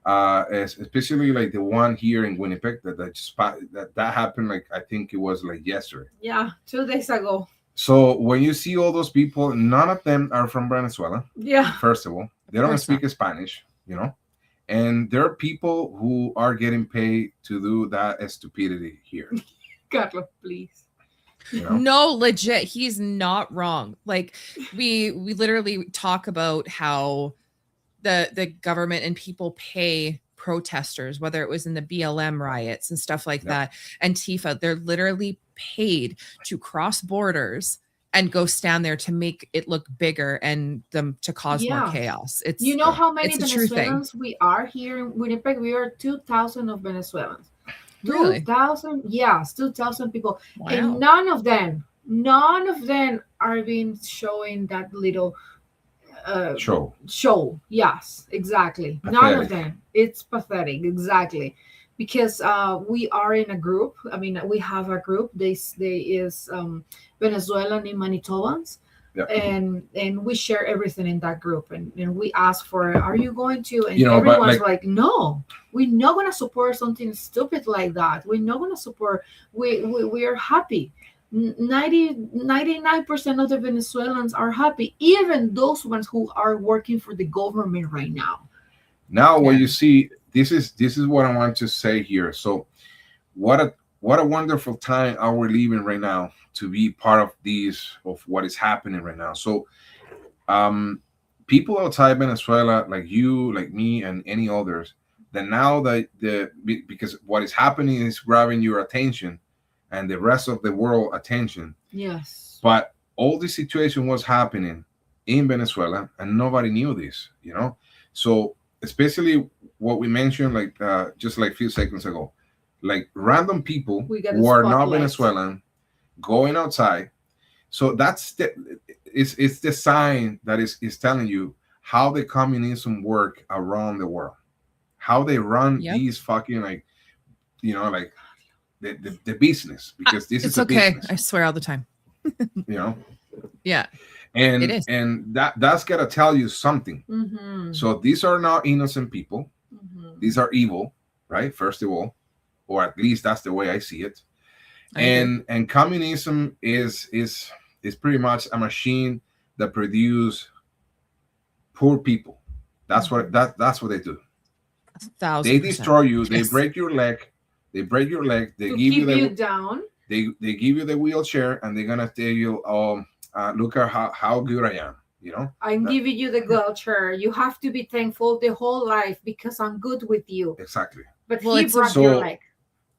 especially like the one here in Winnipeg that happened, like I think it was like yesterday. Yeah, 2 days ago. So when you see all those people, none of them are from Venezuela. Yeah. First of all, they don't speak Spanish, and there are people who are getting paid to do that stupidity here. Carlos, please. No, legit, he's not wrong. Like we literally talk about how the government and people pay protesters, whether it was in the BLM riots and stuff like that, Antifa, they're literally paid to cross borders and go stand there to make it look bigger and them to cause more chaos. It's how many Venezuelans we are here in Winnipeg? We are 2,000 of Venezuelans. Really? 2,000? Yes, 2,000 people. Wow. And none of them are being showing that little show. Yes, exactly. Pathetic. None of them. It's pathetic. Exactly. Because we are in a group. I mean, we have a group. They is Venezuelan and Manitobans. Yep. And we share everything in that group, and we ask for, are you going to, and everyone's like, no, we're not going to support something stupid like that. We're not going to support. We are happy. 99% of the Venezuelans are happy, even those ones who are working for the government right now. What you see, this is what I want to say here. So what a wonderful time are we living right now to be part of what is happening right now. So people outside Venezuela, like you, like me, and any others, that now because what is happening is grabbing your attention and the rest of the world attention. Yes. But all this situation was happening in Venezuela and nobody knew this, So especially what we mentioned, like just like a few seconds ago, like random people We got a who are not spotlight. Venezuelan going outside. So that's it's the sign that is telling you how the communism work around the world, how they run Yep. these fucking like like the business, because this It's is a okay. business, I swear all the time. you know. Yeah. And It is. that's gotta tell you something. Mm-hmm. So these are not innocent people. Mm-hmm. These are evil, right? First of all, or at least that's the way I see it. I agree. And communism is pretty much a machine that produce poor people. That's what that's what they do. 1,000%. They destroy you. They Yes. break your leg. They break your leg. They To give you keep you the down. they give you the wheelchair, and they're gonna tell you, look at how good I am. You know. I'm That- giving you the wheelchair. You have to be thankful the whole life because I'm good with you. Exactly. But Well, he it's- broke So- your leg.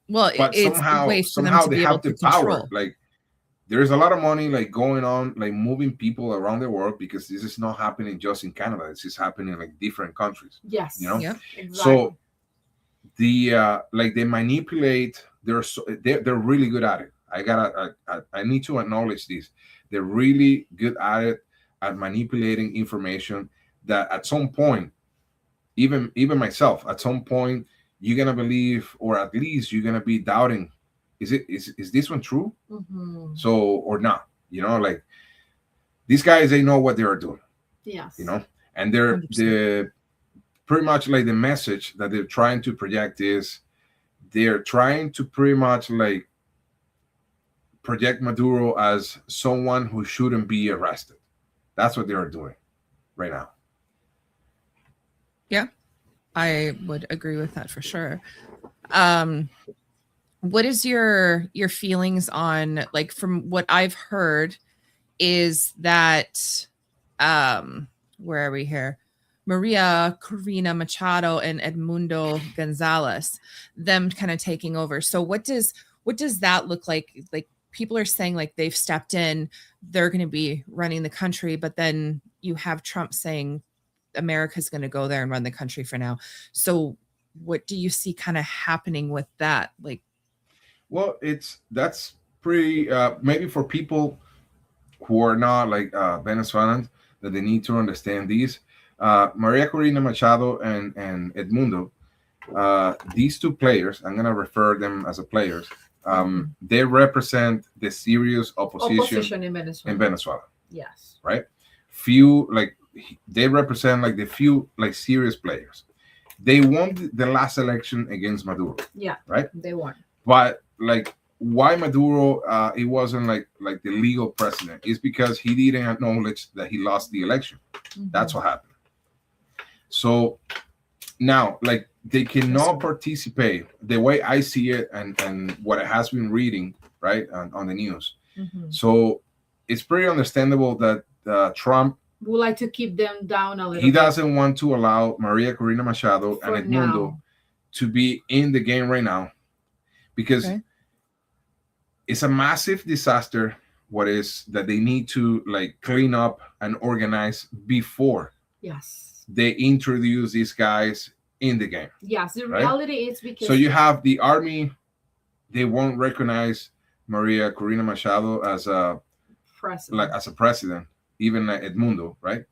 Well, But it's a way for them to they be able have to the power. control. Like there's a lot of money like going on, like moving people around the world, because this is not happening just in Canada. This is happening in like different countries. Yes. You know? Yep. Exactly. So the like they manipulate. They're really good at it. I need to acknowledge this. They're really good at it, at manipulating information that at some point, even myself, at some point you're gonna believe, or at least you're gonna be doubting, is this one true? Mhm. So or not? Like these guys, they know what they are doing, Yes. and they're 100%. the pretty much like the message that they're trying to project is they're trying to pretty much like project Maduro as someone who shouldn't be arrested. That's what they are doing right now. I would agree with that for sure. What is your feelings on, like, from what I've heard is that where are we here? Maria Corina Machado and Edmundo Gonzalez, them kind of taking over. So what does that look like? Like, people are saying like they've stepped in, they're going to be running the country, but then you have Trump saying America's going to go there and run the country for now. So what do you see kind of happening with that? Like, Well, that's pretty maybe for people who are not like Venezuelans, that they need to understand these. Maria Corina Machado and Edmundo, these two players, I'm gonna refer them as a players. They represent the serious opposition in Venezuela. in Venezuela. Yes. Right? Few like they represent like the few like serious players. They won the last election against Maduro, Yeah. right? They won. But like why Maduro it wasn't like the legal president is because he didn't acknowledge that he lost the election. That's what happened. So now like they cannot participate the way I see it, and what I has been reading right on the news. Mhm. So it's pretty understandable that Trump, Would like to keep them down a little he bit. doesn't want to allow Maria Corina Machado For and Edmundo now. to be in the game right now, because Okay. it's a massive disaster what is that they need to like clean up and organize before Yes. they introduce these guys in the game. Yes. The Right? reality is because So you have the army, they won't recognize Maria Corina Machado as a president. president, even like Edmundo, right?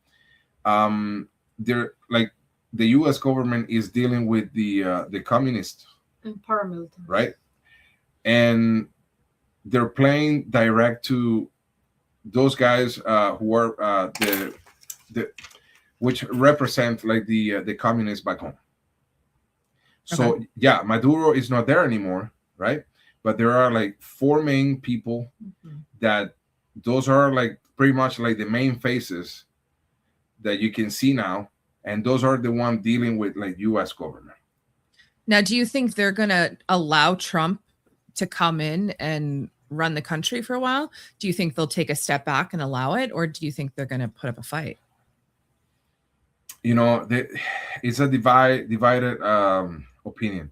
They're like the U.S. government is dealing with the communists, and paramilitary. right? And they're playing direct to those guys who are the which represent like the communists back home. So yeah, Maduro is not there anymore, right? But there are like four main people Mhm. that those are like pretty much like the main faces that you can see now, and those are the one dealing with like U.S. government. now, do you think they're going to allow Trump to come in and run the country for a while? Do you think they'll take a step back and allow it, or do you think they're going to put up a fight? It's a divided opinion.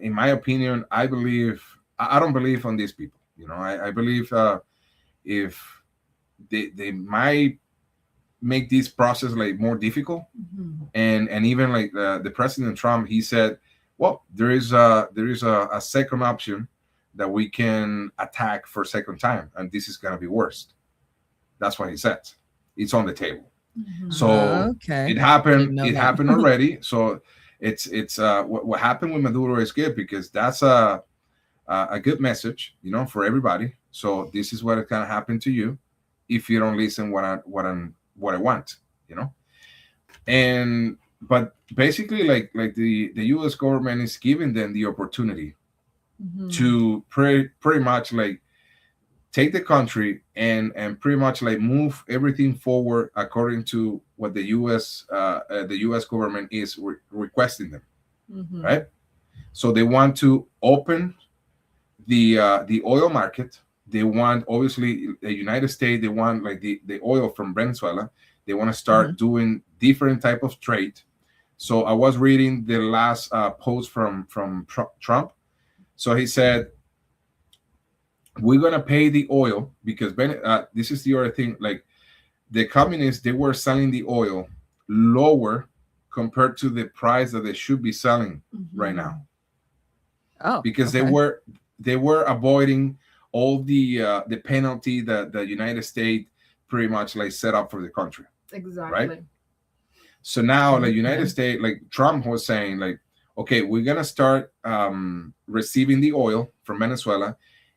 In my opinion, I don't believe on these people. I believe if they might make this process like more difficult. And even like the President Trump, he said, well, there is a second option that we can attack for a second time, and this is gonna be worse. That's what he said. It's on the table. So Okay. it I happened. didn't know It that. happened already. So it's what happened with Maduro is good, because that's a good message, for everybody. So this is what can happen to you if you don't listen what I want, And but basically, like the U.S. government is giving them the opportunity to pretty much like take the country and pretty much like move everything forward according to what the U.S. government is requesting them, right? So they want to open the oil market. They want, obviously, the United States. They want like the oil from Venezuela. They want to start doing different type of trade. So I was reading the last post from Trump. So he said, we're gonna pay the oil because this is the other thing. Like the communists, they were selling the oil lower compared to the price that they should be selling right now. Oh, because okay. they were avoiding all the penalty that the United States pretty much like set up for the country. Exactly. Right. So now the United States, like Trump was saying, like, okay, we're gonna start receiving the oil from Venezuela,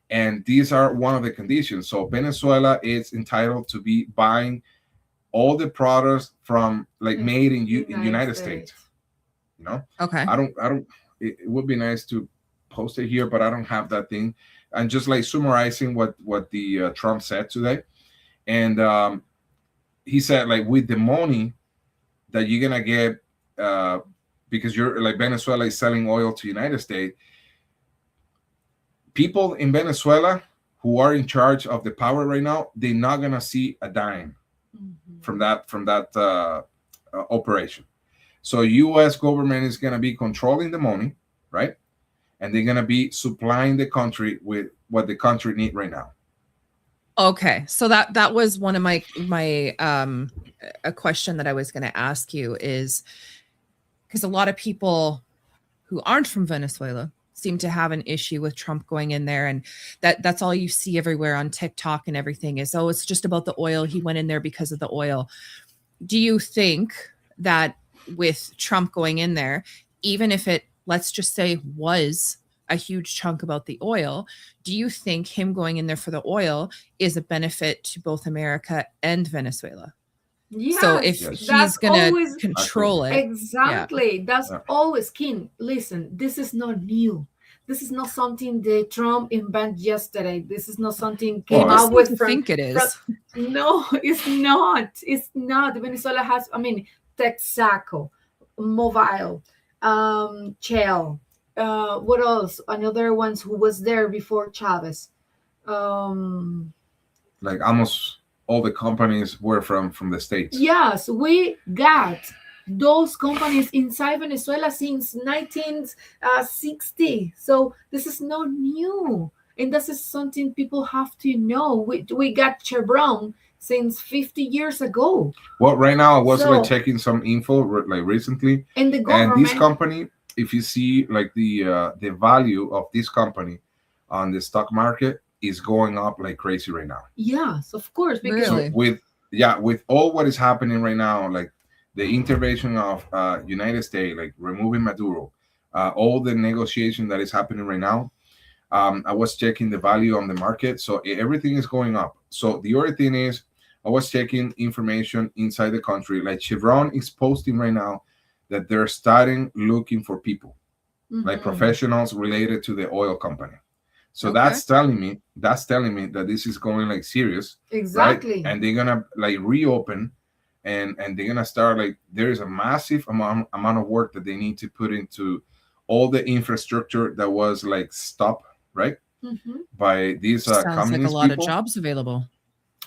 and these are one of the conditions. So Venezuela is entitled to be buying all the products from like made in United States. Okay. I don't. It would be nice to post it here, but I don't have that thing. And just like summarizing what the Trump said today, and he said, like, with the money that you're gonna get, because you're like Venezuela is selling oil to United States, people in Venezuela who are in charge of the power right now, they're not gonna see a dime from that operation. So U.S. government is gonna be controlling the money, right? And they're gonna be supplying the country with what the country need right now. Okay, so that was one of my a question that I was going to ask you, is because a lot of people who aren't from Venezuela seem to have an issue with Trump going in there, and that's all you see everywhere on TikTok and everything is, oh, it's just about the oil. He went in there because of the oil. Do you think that with Trump going in there, even if it, let's just say, was a huge chunk about the oil, do you think him going in there for the oil is a benefit to both America and Venezuela? Yes, so if he's going to control it. Exactly. That's always key. Listen, this is not new. This is not something that Trump invented yesterday. This is not something came out with. Think it is. No, it's not. It's not. Venezuela has, Texaco, Mobile, Shell. What else? Another ones who was there before Chavez. Like almost all the companies were from the States. Yes, we got those companies inside Venezuela since 1960. So this is not new. And this is something people have to know. We got Chevron since 50 years ago. Well, right now I was like checking some info like recently. And the government, and this company, if you see like the value of this company on the stock market is going up like crazy right now. Yes, of course. Because really? with all what is happening right now, like the intervention of United States, like removing Maduro, all the negotiation that is happening right now, I was checking the value on the market. So everything is going up. So the other thing is, I was checking information inside the country. Like Chevron is posting right now that they're starting looking for people, like professionals related to the oil company. So that's telling me that this is going like serious. Exactly. Right? And they're gonna like reopen and they're gonna start like there is a massive amount of work that they need to put into all the infrastructure that was like stopped, right? By these sounds communist like a lot people. of jobs available.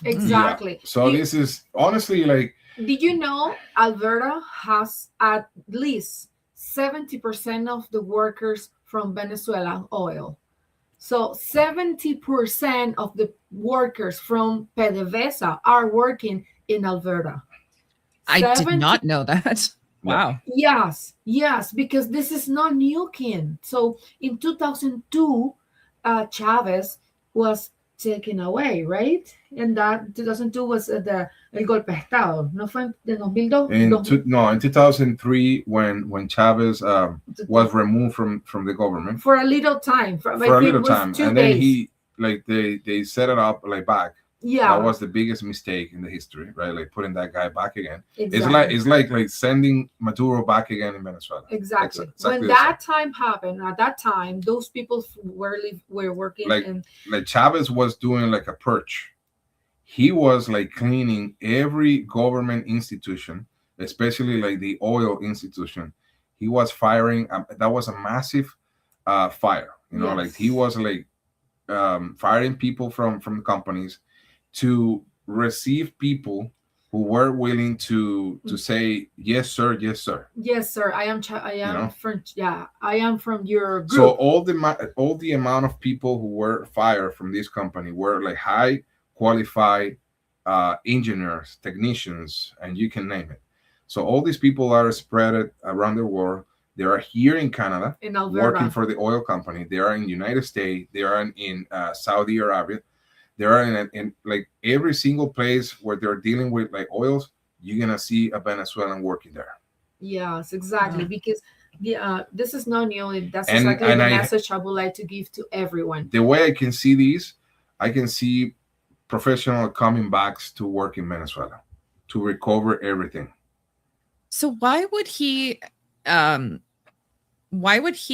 Exactly. Yeah. So this is honestly like. Did you know Alberta has at least 70% of the workers from Venezuelan oil? So 70% of the workers from PDVSA are working in Alberta. I did 70. not know that. Wow. Yes, because this is not new, Ken. So in 2002, Chavez was taken away, right? And that 2002 was the el golpe de Estado. ¿No fue de 2002? In 2003, when Chavez was removed from the government For a little time. I for a think little it was time, 2 and then days. he like they set it up like back. Yeah, That was the biggest mistake in the history, right? Like putting that guy back again. exactly. It's like sending Maduro back again in Venezuela. Exactly. Exactly When the same. that time happened, at that time, those people were working Like in. like Chavez was doing like a purge. He was like cleaning every government institution, especially like the oil institution. He was firing. That was a massive fire. You know, like he Yes. was like firing people from the companies to receive people who were willing to say yes sir, yes sir. Yes, sir. I You am know, from. Yeah, I am from your so group. all the amount of people who were fired from this company were like high qualified engineers, technicians, and you can name it. So all these people are spread around the world. They are here in Canada In working Alberta. for the oil company. They are in United States. They are in Saudi Arabia. They are in like every single place where they're dealing with like oils. You're gonna see a Venezuelan working there. Yes, exactly. Wow. Because this is not new. That's And exactly and the I message I would like to give to everyone. the way I can see these, I can see professional coming back to work in Venezuela to recover everything. So why would he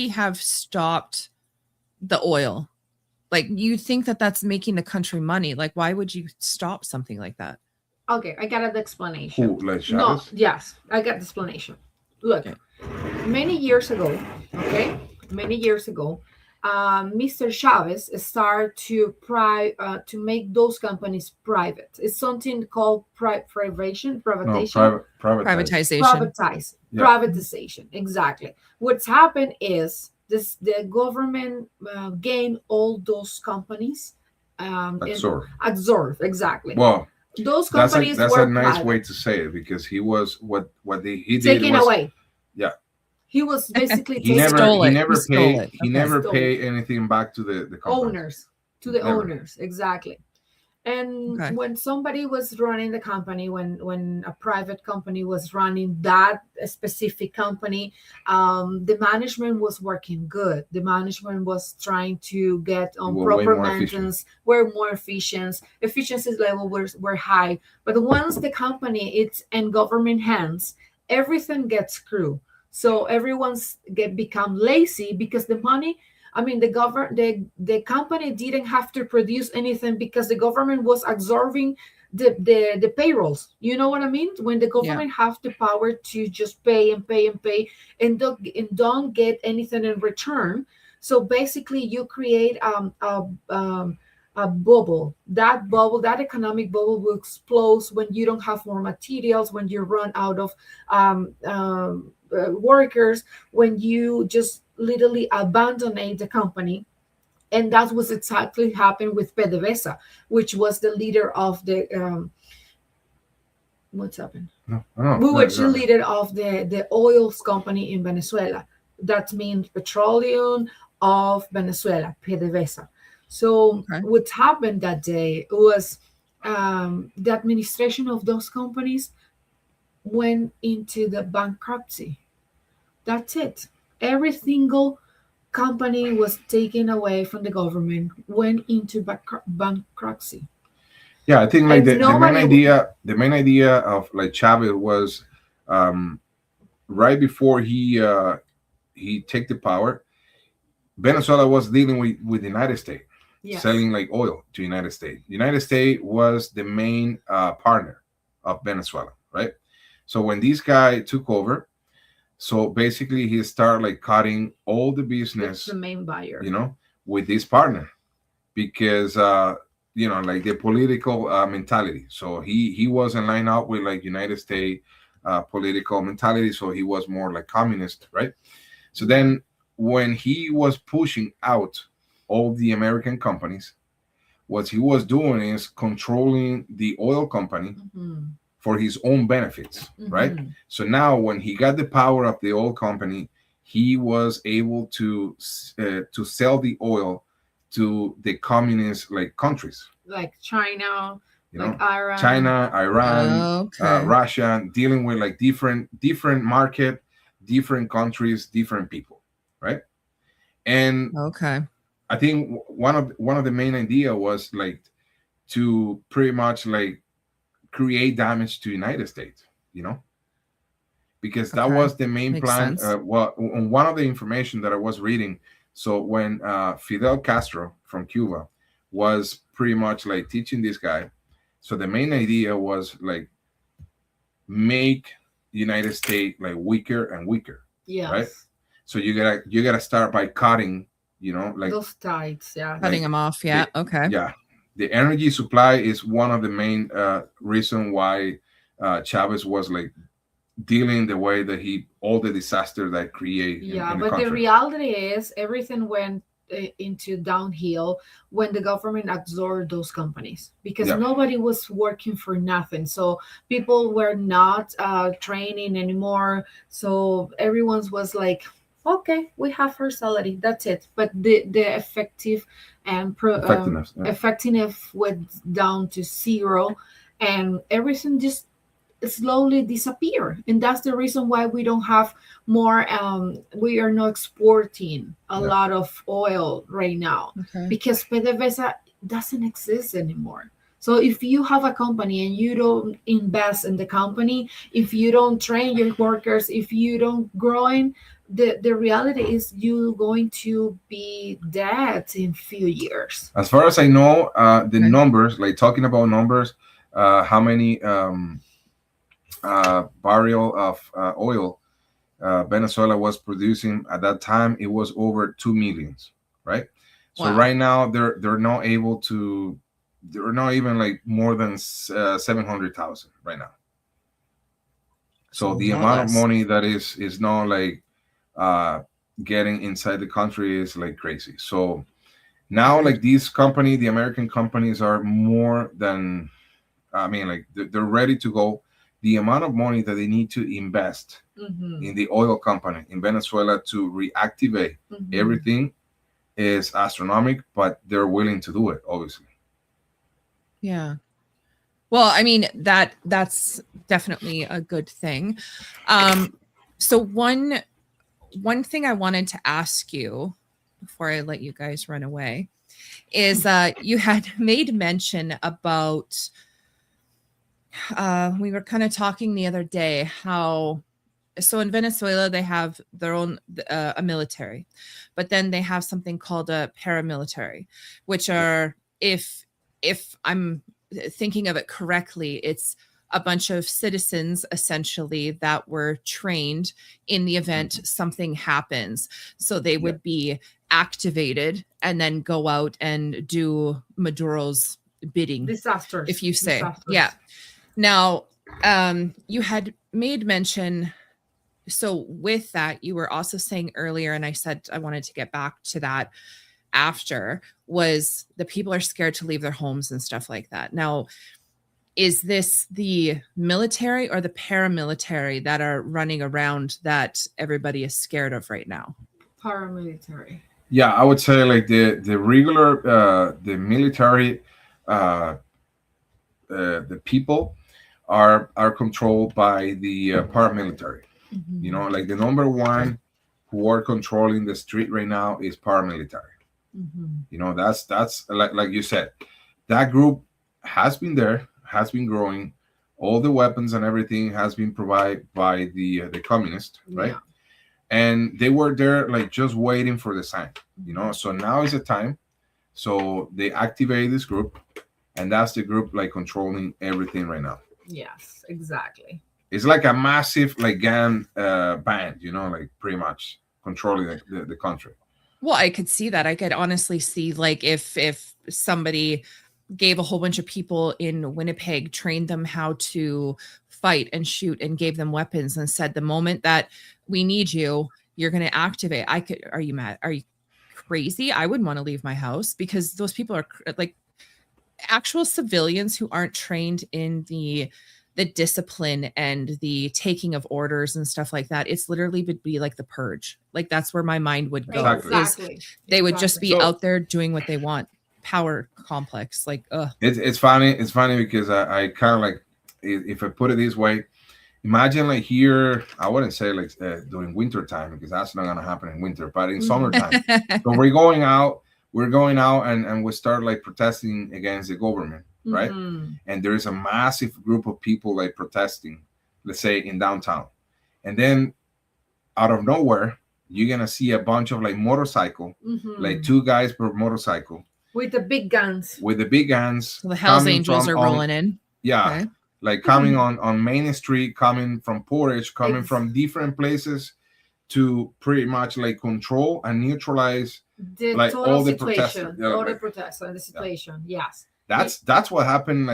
have stopped the oil? Like, you think that that's making the country money. Like, why would you stop something like that? Okay, I got an explanation. Who, like No, Chavez? yes, I got the explanation. Look, Okay. many years ago, Mr. Chavez started to make those companies private. It's something called privatization. No, Privatization. Yeah. Privatization. Exactly. What's happened is the government gained all those companies. Absorb. Exactly. Well, Those that's companies that's were a nice private, way to say it because he was he did taken was away. yeah. He was basically He taken never stole he it. never He stole paid it. he Okay. never Stole paid anything back to the company. owners to the Never. owners, exactly. And Okay. when somebody was running the company, when a private company was running that specific company, the management was working good. The management was trying to get on Were way proper more efficient. maintenance, were more efficient. Efficiency level were high. But once the company it's in government hands, everything gets screwed. So everyone's become lazy because the money. I mean, the company didn't have to produce anything because the government was absorbing the payrolls. You know what I mean? When the government have the power to just pay and pay and pay and don't get anything in return. So basically, you create a bubble. That economic bubble will explode when you don't have more materials, when you run out of workers, when you just literally abandon the company. And that was exactly happened with PDVSA, which was the leader of the what's happened? No, no, We no, were the no. leader of the oil company in Venezuela. That means Petroleum of Venezuela, PDVSA. So Okay. what happened that day was the administration of those companies went into the bankruptcy. That's it. Every single company was taken away from the government, went into bankruptcy. Yeah, I think like And the main idea of like Chavez was right before he take the power, Venezuela was dealing with the United States, Yes. selling like oil to United States. United States was the main partner of Venezuela, right? So when this guy took over, so basically he started like cutting all the It's business, the main buyer. you know, with this partner because like the political mentality. So he wasn't lined up with like United States political mentality. So he was more like communist, right? So then when he was pushing out all the American companies, what he was doing is controlling the oil company Mhm. for his own benefits, right? Mhm. So now, when he got the power of the oil company, he was able to sell the oil to the communist like countries, Like China, you like know, Iran. China, Iran, Okay. Russia, dealing with like different market, different countries, different people, right? And Okay. I think one of the main idea was like to pretty much like create damage to United States, you know, because that Okay. was the main Makes plan. sense. Well, on one of the information that I was reading, so when Fidel Castro from Cuba was pretty much like teaching this guy, so the main idea was like make United States like weaker and weaker, right? Yes. So you gotta start by cutting, like Those tides, yeah. Cutting like them off. Yeah. the Okay. yeah, the energy supply is one of the main reason why Chavez was like dealing the way that he all the disaster that create Yeah, in the but the country. reality is everything went into downhill when the government absorbed those companies because Yeah, nobody was working for nothing. So people were not training anymore. So everyone's was like, okay, we have our salary, that's it. But the effective and effectiveness. Yeah. effectiveness went down to zero, and everything just slowly disappear, and that's the reason why we don't have more we are not exporting a Yeah. lot of oil right now Okay. because PDVSA doesn't exist anymore. So if you have a company and you don't invest in the company, if you don't train your workers, if you don't growing, the reality is you going to be dead in few years. As far as I know, the Okay. numbers, like talking about numbers, how many barrel of oil Venezuela was producing at that time, it was over 2 millions, right? So Wow. right now they're not able to, they're not even like more than 700,000 right now. So A the lot amount of less. money that is not like uh, getting inside the country is like crazy. So now Weird. like these company, the American companies are more than, I mean, like they're ready to go. The amount of money that they need to invest Hmm. in the oil company in Venezuela to reactivate Hmm. everything is astronomical, but they're willing to do it, obviously. Yeah. Well, I mean that's definitely a good thing. So one thing I wanted to ask you before I let you guys run away is you had made mention about we were kind of talking the other day how so in Venezuela they have their own a military, but then they have something called a paramilitary, which Yeah. are if I'm thinking of it correctly, it's a bunch of citizens essentially that were trained in the event Mhm. something happens. So they Yeah. would be activated and then go out and do Maduro's bidding, if Disasters, you say. Yeah. disasters. Now, you had made mention so with that you were also saying earlier and I said I wanted to get back to that after was the people are scared to leave their homes and stuff like that. Now, is this the military or the paramilitary that are running around that everybody is scared of right now? Paramilitary. Yeah, I would say like the regular the military the people are controlled by the paramilitary. You Hmm. know, like the number one who are controlling the street right now is paramilitary. Hmm. You know, that's like you said, that group has been there, has been growing. All the weapons and everything has been provided by the communists, right? Yeah. And they were there like just waiting for the sign. You know, Mhm. so now is the time. So they activate this group, and that's the group like controlling everything right now. Yes, exactly. It's like a massive like gang band, you know, like pretty much controlling the country. Well, I could see that. I could honestly see like if somebody gave a whole bunch of people in Winnipeg, trained them how to fight and shoot and gave them weapons and said the moment that we need you, you're going to activate. I could Are you mad? Are you crazy? I wouldn't want to leave my house because those people are like actual civilians who aren't trained in the the discipline and the taking of orders and stuff like that. It's literally would be like the purge. Like that's where my mind would go. Exactly. Is they would just be So- out there doing what they want. Power complex. Like, It's funny. It's funny because I kind of like, if I put it this way, imagine like here, I wouldn't say like during winter time because that's not gonna happen in winter, but in summertime. So we're going out and we start like protesting against the government, right? And there is a massive group of people like protesting, let's say in downtown, and then out of nowhere you're gonna see a bunch of like motorcycle, like 2 guys per motorcycle with the big guns. the Hells Angels are rolling in. Yeah. Okay. Like coming on Main Street, coming from Portage, coming from different places to pretty much like control and neutralize The like total all the situation, protesters. all the protests and the situation. Yes. That's what happened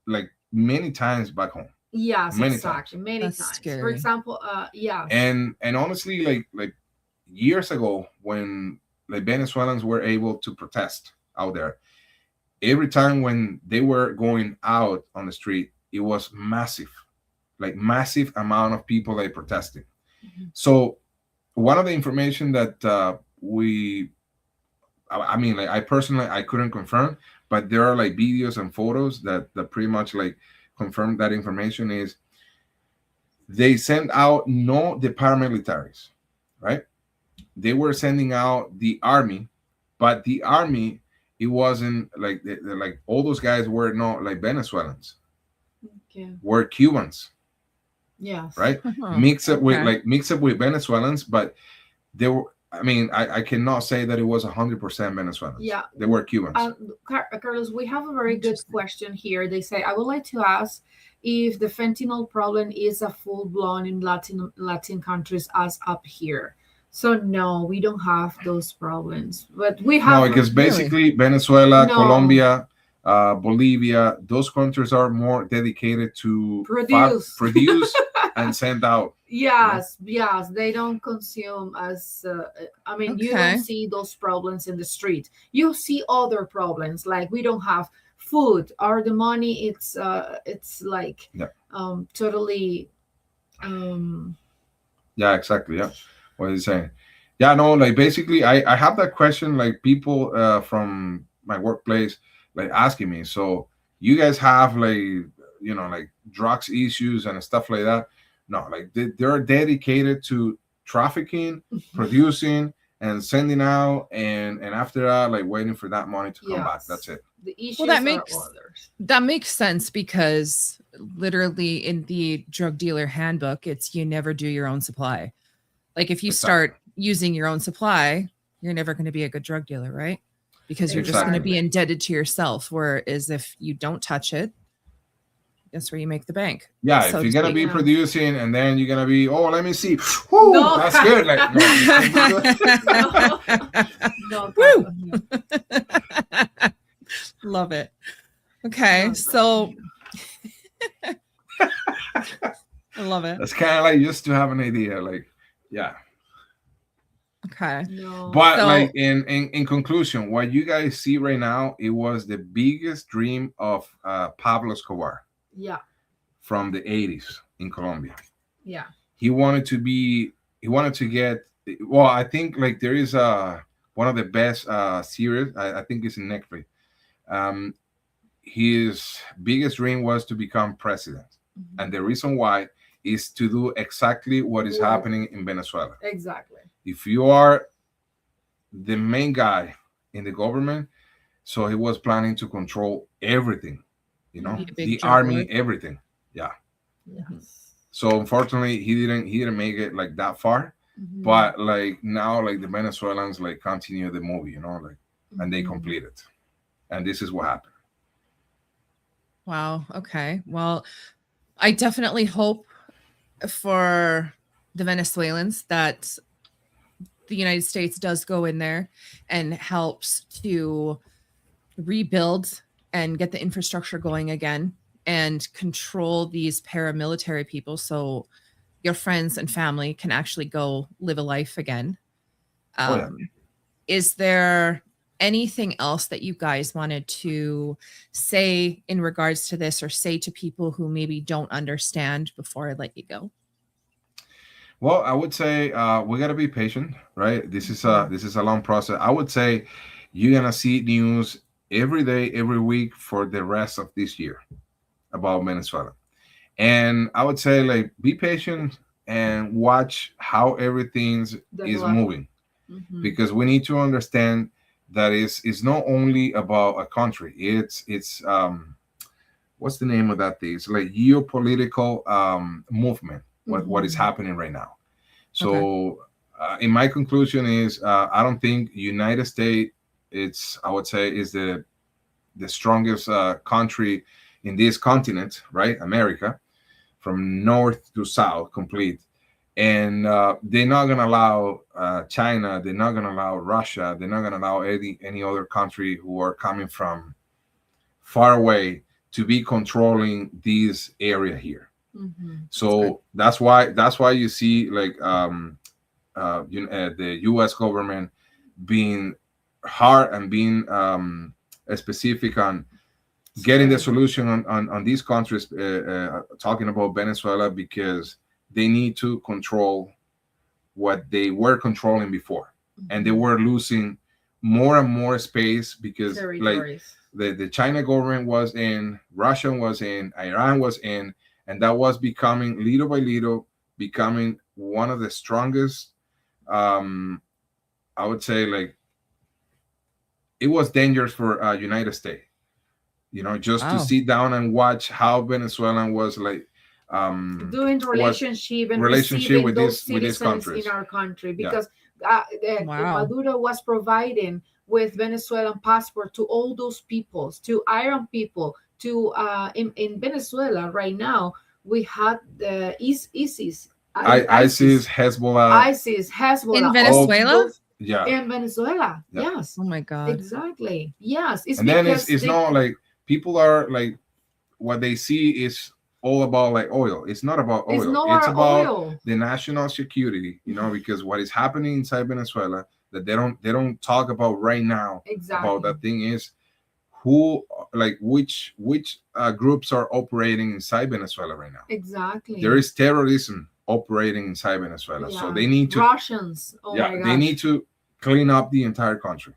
like many times back home. Yes, Many exactly. Many That's times. scary. For example, yeah. And honestly, like years ago when like Venezuelans were able to protest out there, every time when they were going out on the street, it was massive amount of people like protesting. So one of the information that I mean, like I personally I couldn't confirm, but there are like videos and photos that pretty much like confirm that information is they sent out the paramilitaries, right? They were sending out the army, but the army, it wasn't like like all those guys were not like Venezuelans, were Cubans, Yes. right? Uh-huh. Mixed up Okay. with Venezuelans, but they were. I mean, I cannot say that it was 100% Venezuelans. Yeah. They were Cubans. Carlos, we have a very good Interesting. question here. They say, I would like to ask if the fentanyl problem is a full blown in Latin countries as up here. So no, we don't have those problems, but we have. No, because basically Venezuela, No. Colombia, Bolivia, those countries are more dedicated to produce and send out. Yes, yes, they don't consume as. I mean, you Okay. don't see those problems in the street. You see other problems like we don't have food or the money. It's like Yeah. totally. Yeah, exactly. Yeah, what is he saying? Yeah, no, like basically, I have that question. Like people from my workplace, like asking me. So you guys have like like drugs issues and stuff like that? No, like they're dedicated to trafficking, producing, and sending out, and after that, like waiting for that money to come back. Yes. That's it. The issues Well, that are makes- others. That makes sense because literally in the drug dealer handbook, it's you never do your own supply. Like if you Exactly. start using your own supply, you're never going to be a good drug dealer, right? Because you're just going to be indebted to yourself. Whereas if you don't touch it, that's where you make the bank. Yeah, So if you're gonna to be speak. producing and then you're gonna be, oh, let me see, whoo, No. that's good. Like, No, Woo! no. Love it. Okay, No, so I love it. that's kind of like just to have an idea. Like, yeah. Okay. no. But So- like in conclusion, what you guys see right now, it was the biggest dream of Pablo Escobar Yeah, from the 80s in Colombia. yeah. He wanted to get, well, I think like there is one of the best series, I think it's in Netflix. His biggest dream was to become president, and the reason why is to do exactly what is Right. happening in Venezuela. Exactly. If you are the main guy in the government, so he was planning to control everything, Be a big the drug army, lord. everything. Yes. So unfortunately, he didn't make it like that far. Mhm. But like now, like the Venezuelans like continue the movie, like, and they Mhm. complete it, and this is what happened. Wow. Okay. Well, I definitely hope for the Venezuelans that the United States does go in there and helps to rebuild and get the infrastructure going again and control these paramilitary people so your friends and family can actually go live a life again. Oh, yeah. Is there anything else that you guys wanted to say in regards to this, or say to people who maybe don't understand before I let you go? Well, I would say we gotta be patient, right? This is a long process. I would say you're gonna see news every day, every week for the rest of this year about Venezuela. And I would say, like, be patient and watch how everything is Develop. moving, Mhm. because we need to understand that it's not only about a country. It's what's the name of that thing? It's like geopolitical movement. What is Mhm. happening right now? Okay. So, in my conclusion is, I don't think United States, it's, I would say, is the strongest country in this continent, right? America, from north to south, complete. And they're not gonna allow China. They're not gonna allow Russia. They're not gonna allow any other country who are coming from far away to be controlling this area here. Mhm. So that's why you see, like, the U.S. government being hard and being specific on getting the Scared. solution on these countries, talking about Venezuela, because they need to control what they were controlling before, and they Mhm. were losing more and more space, because like Territories. the China government was in, Russia was in, Iran was in, and that was becoming, little by little, becoming one of the strongest, um I would say, like, it was dangerous for United States, just to Wow. sit down and watch how Venezuelan was, like, Doing was relationship and relationship receiving with those these citizens in countries. our country, Yeah. because Wow. Maduro was providing with Venezuelan passport to all those peoples, to Iran people, to in Venezuela right now we had the ISIS, ISIS, Hezbollah, ISIS, In Hezbollah, all Venezuela? those yeah, in Venezuela. yeah. Yes, Oh my God. exactly. Yes, it's And then because it's they not like people are like, what they see is all about, like, oil. It's not about it's oil. no It's our about oil. the national security, because what is happening inside Venezuela, that they don't talk about right now, about Exactly. that thing is, who, like, which groups are operating inside Venezuela right now. Exactly. There is terrorism operating inside Venezuela, so Yeah. they need to, Russians. Oh yeah, my they need gosh. to clean up the entire country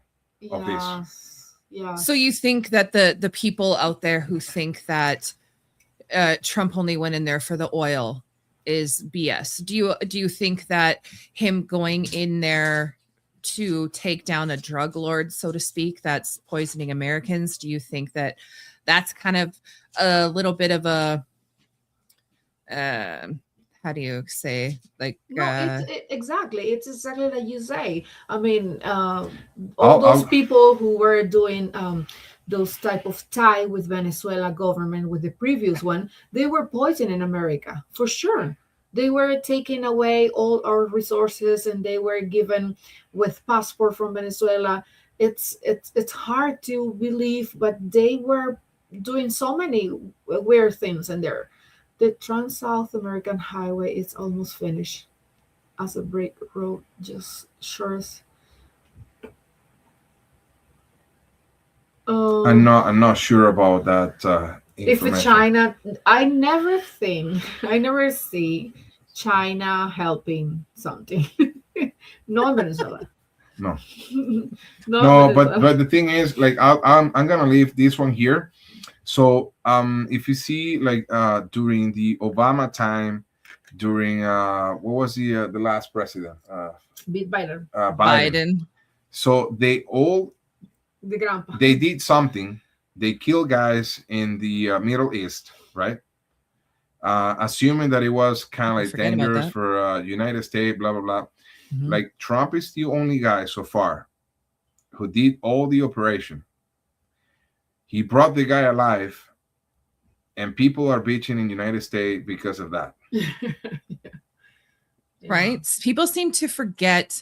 of this. Yes. Yes. So you think that the people out there who think that Trump only went in there for the oil is BS? Do you think that him going in there to take down a drug lord, so to speak, that's poisoning Americans, do you think that that's kind of a little bit of a how do you say, like, No, exactly. It's exactly like you say. I mean, all those I'll people who were doing those type of tie with Venezuela government with the previous one, they were poisoning America for sure. They were taking away all our resources, and they were given with passport from Venezuela. It's hard to believe, but they were doing so many weird things in there. The Trans South American Highway is almost finished as a brick road, just shores. I'm Um, not sure about that if it's information. China, I never see China helping something. No in Venezuela. No, No in no, but Venezuela. the thing is, like, I'm gonna leave this one here. So, if you see, like, during the Obama time, during what was the last president, Beat Biden, Biden. Biden? So the grandpa. they did something. They killed guys in the Middle East, right? Assuming that it was kind of I like forget about dangerous that. for United States, blah blah blah. Mhm. Like, Trump is the only guy so far who did all the operation. He brought the guy alive, and people are bitching in United States because of that. Yeah. Right? People seem to forget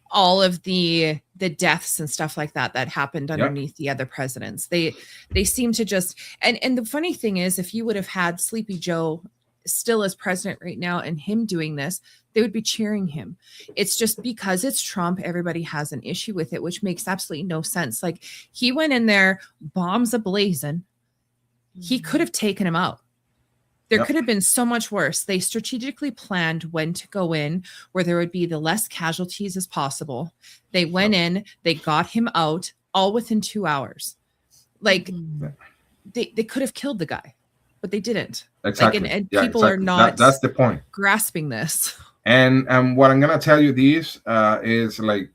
all of the deaths and stuff like that that happened Yep. underneath the other presidents. They seem to just, and the funny thing is, if you would have had Sleepy Joe still as president right now and him doing this, they would be cheering him. It's just because it's Trump, everybody has an issue with it, which makes absolutely no sense. Like, he went in there, bombs ablazing. He could have taken him out. There Yep. could have been so much worse. They strategically planned when to go in where there would be the less casualties as possible. They went in, they got him out all within 2 hours. Like, they could have killed the guy, but they didn't. Exactly. Like, and Yeah, people are exactly. not That's the point. grasping this. And what I'm gonna tell you this is like,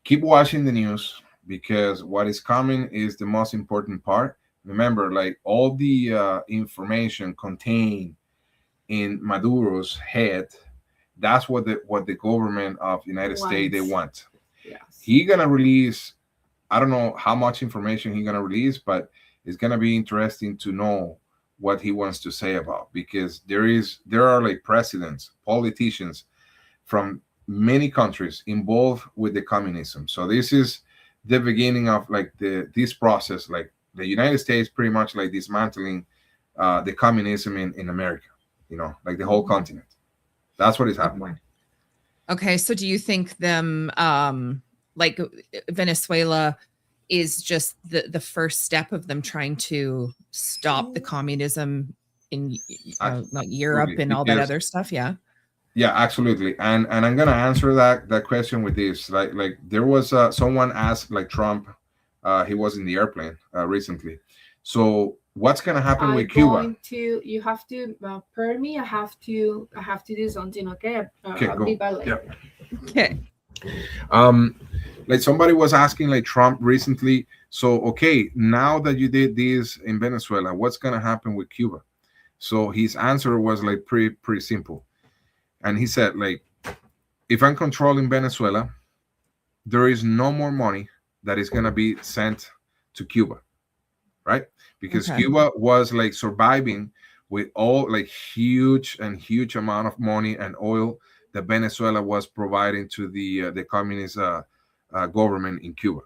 keep watching the news, because what is coming is the most important part. Remember, like, all the information contained in Maduro's head, that's what the government of United States they want. Yes. He gonna release, I don't know how much information he's gonna release, but it's gonna be interesting to know what he wants to say about, because there are like presidents, politicians from many countries involved with the communism. So this is the beginning of like this process, like the United States pretty much like dismantling the communism in America, like the whole continent. That's what is happening. Okay, so do you think them like Venezuela is just the first step of them trying to stop the communism in not Europe and all that other stuff? Yeah, absolutely. And I'm gonna answer that question with this. Like there was someone asked like Trump, he was in the airplane recently. So what's gonna happen with Cuba? You have to per me. I have to do something. Okay. Okay, I'll go. be back later. Okay. Like somebody was asking like Trump recently. So okay, now that you did this in Venezuela, what's gonna happen with Cuba? So his answer was like pretty simple. And he said, like, if I'm controlling Venezuela, there is no more money that is going to be sent to Cuba, right? Because Cuba was like surviving with all like huge amount of money and oil that Venezuela was providing to the communist government in Cuba.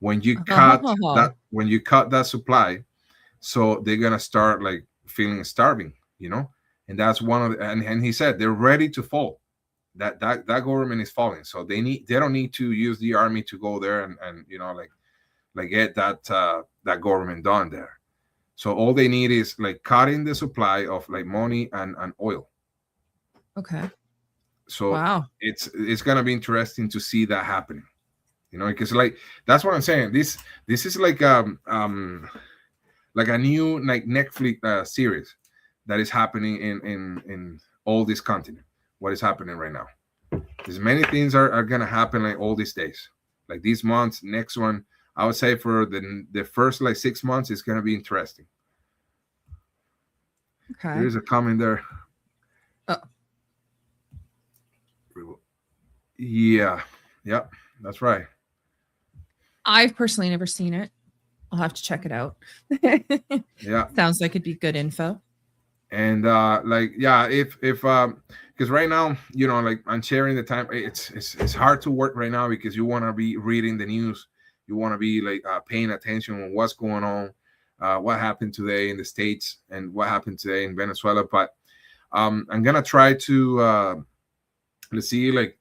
When you cut that supply, so they're going to start like feeling starving, And that's one of the, and he said they're ready to fall. That government is falling, so they don't need to use the army to go there and like get that government done there. So all they need is like cutting the supply of like money and oil. Okay. So wow, it's gonna be interesting to see that happening, because like that's what I'm saying. This is like a new like Netflix series that is happening in all this continent. What is happening right now? There's many things are going to happen like all these days, like this month, next one. I would say for the first like 6 months, it's going to be interesting. Okay. There's a comment there. Oh. Yeah, that's right. I've personally never seen it. I'll have to check it out. Yeah, sounds like it'd be good info. And if because right now, like I'm sharing the time, it's hard to work right now because you want to be reading the news, you want to be like paying attention on what's going on, what happened today in the States and what happened today in Venezuela. But I'm gonna try to let's see, like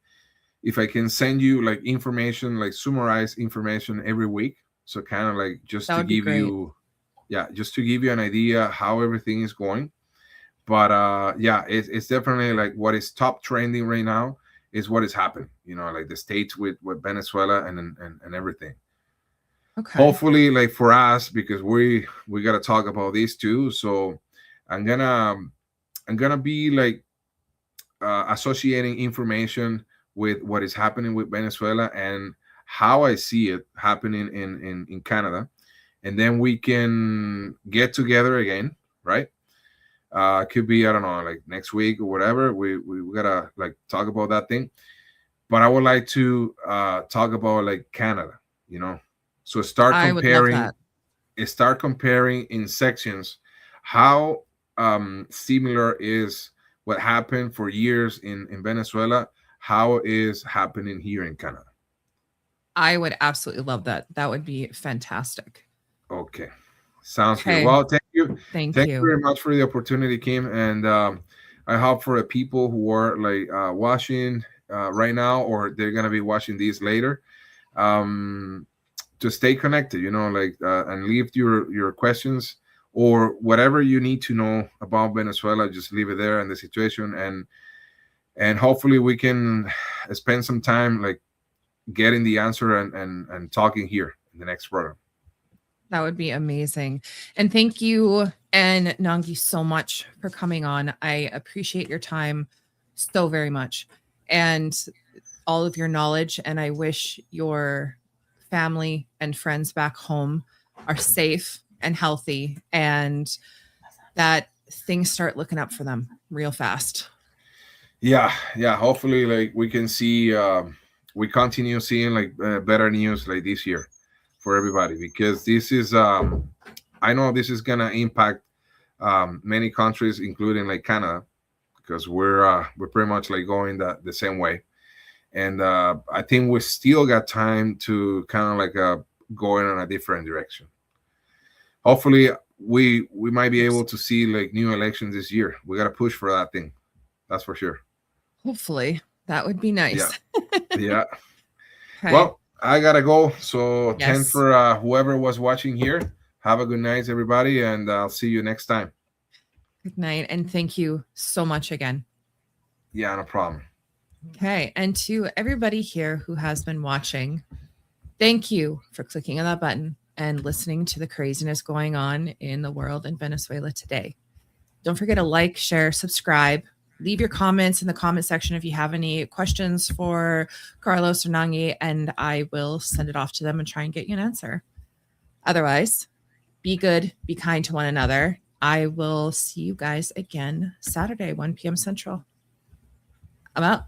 if I can send you like information, like summarized information every week, so kind of like just to give you an idea how everything is going. But it's definitely like what is top trending right now is what is happening, like the States with Venezuela and everything. Okay. Hopefully, like for us, because we got to talk about this too. So I'm gonna be like associating information with what is happening with Venezuela and how I see it happening in Canada, and then we can get together again, right? Could be, I don't know, like next week or whatever. We gotta like talk about that thing. But I would like to talk about like Canada, So start comparing in sections how similar is what happened for years in Venezuela, how is happening here in Canada. I would absolutely love that. That would be fantastic. Okay. Sounds good. Well, thank you. Thank you very much for the opportunity, Kim. And I hope for the people who are like watching right now, or they're gonna be watching these later, um, to stay connected. Like and leave your questions or whatever you need to know about Venezuela. Just leave it there and the situation, and hopefully we can spend some time like getting the answer and talking here in the next program. That would be amazing. And thank you and Nangi so much for coming on. I appreciate your time so very much and all of your knowledge. And I wish your family and friends back home are safe and healthy and that things start looking up for them real fast. Yeah, yeah. Hopefully, like we can see, we continue seeing like better news like this year for everybody, because this is, I know this is gonna impact many countries, including like Canada, because we're pretty much like going the same way, and I think we still got time to kind of like go in a different direction. Hopefully, we might be able to see like new elections this year. We gotta push for that thing. That's for sure. Hopefully that would be nice. Yeah. Okay. Well, I gotta go. So Yes. thanks for whoever was watching here. Have a good night, everybody, and I'll see you next time. Good night. And thank you so much again. Yeah, no problem. Okay. And to everybody here who has been watching, thank you for clicking on that button and listening to the craziness going on in the world in Venezuela today. Don't forget to like, share, subscribe. Leave your comments in the comment section if you have any questions for Carlos or Nangi, and I will send it off to them and try and get you an answer. Otherwise, be good, be kind to one another. I will see you guys again Saturday, 1 p.m. Central. I'm out.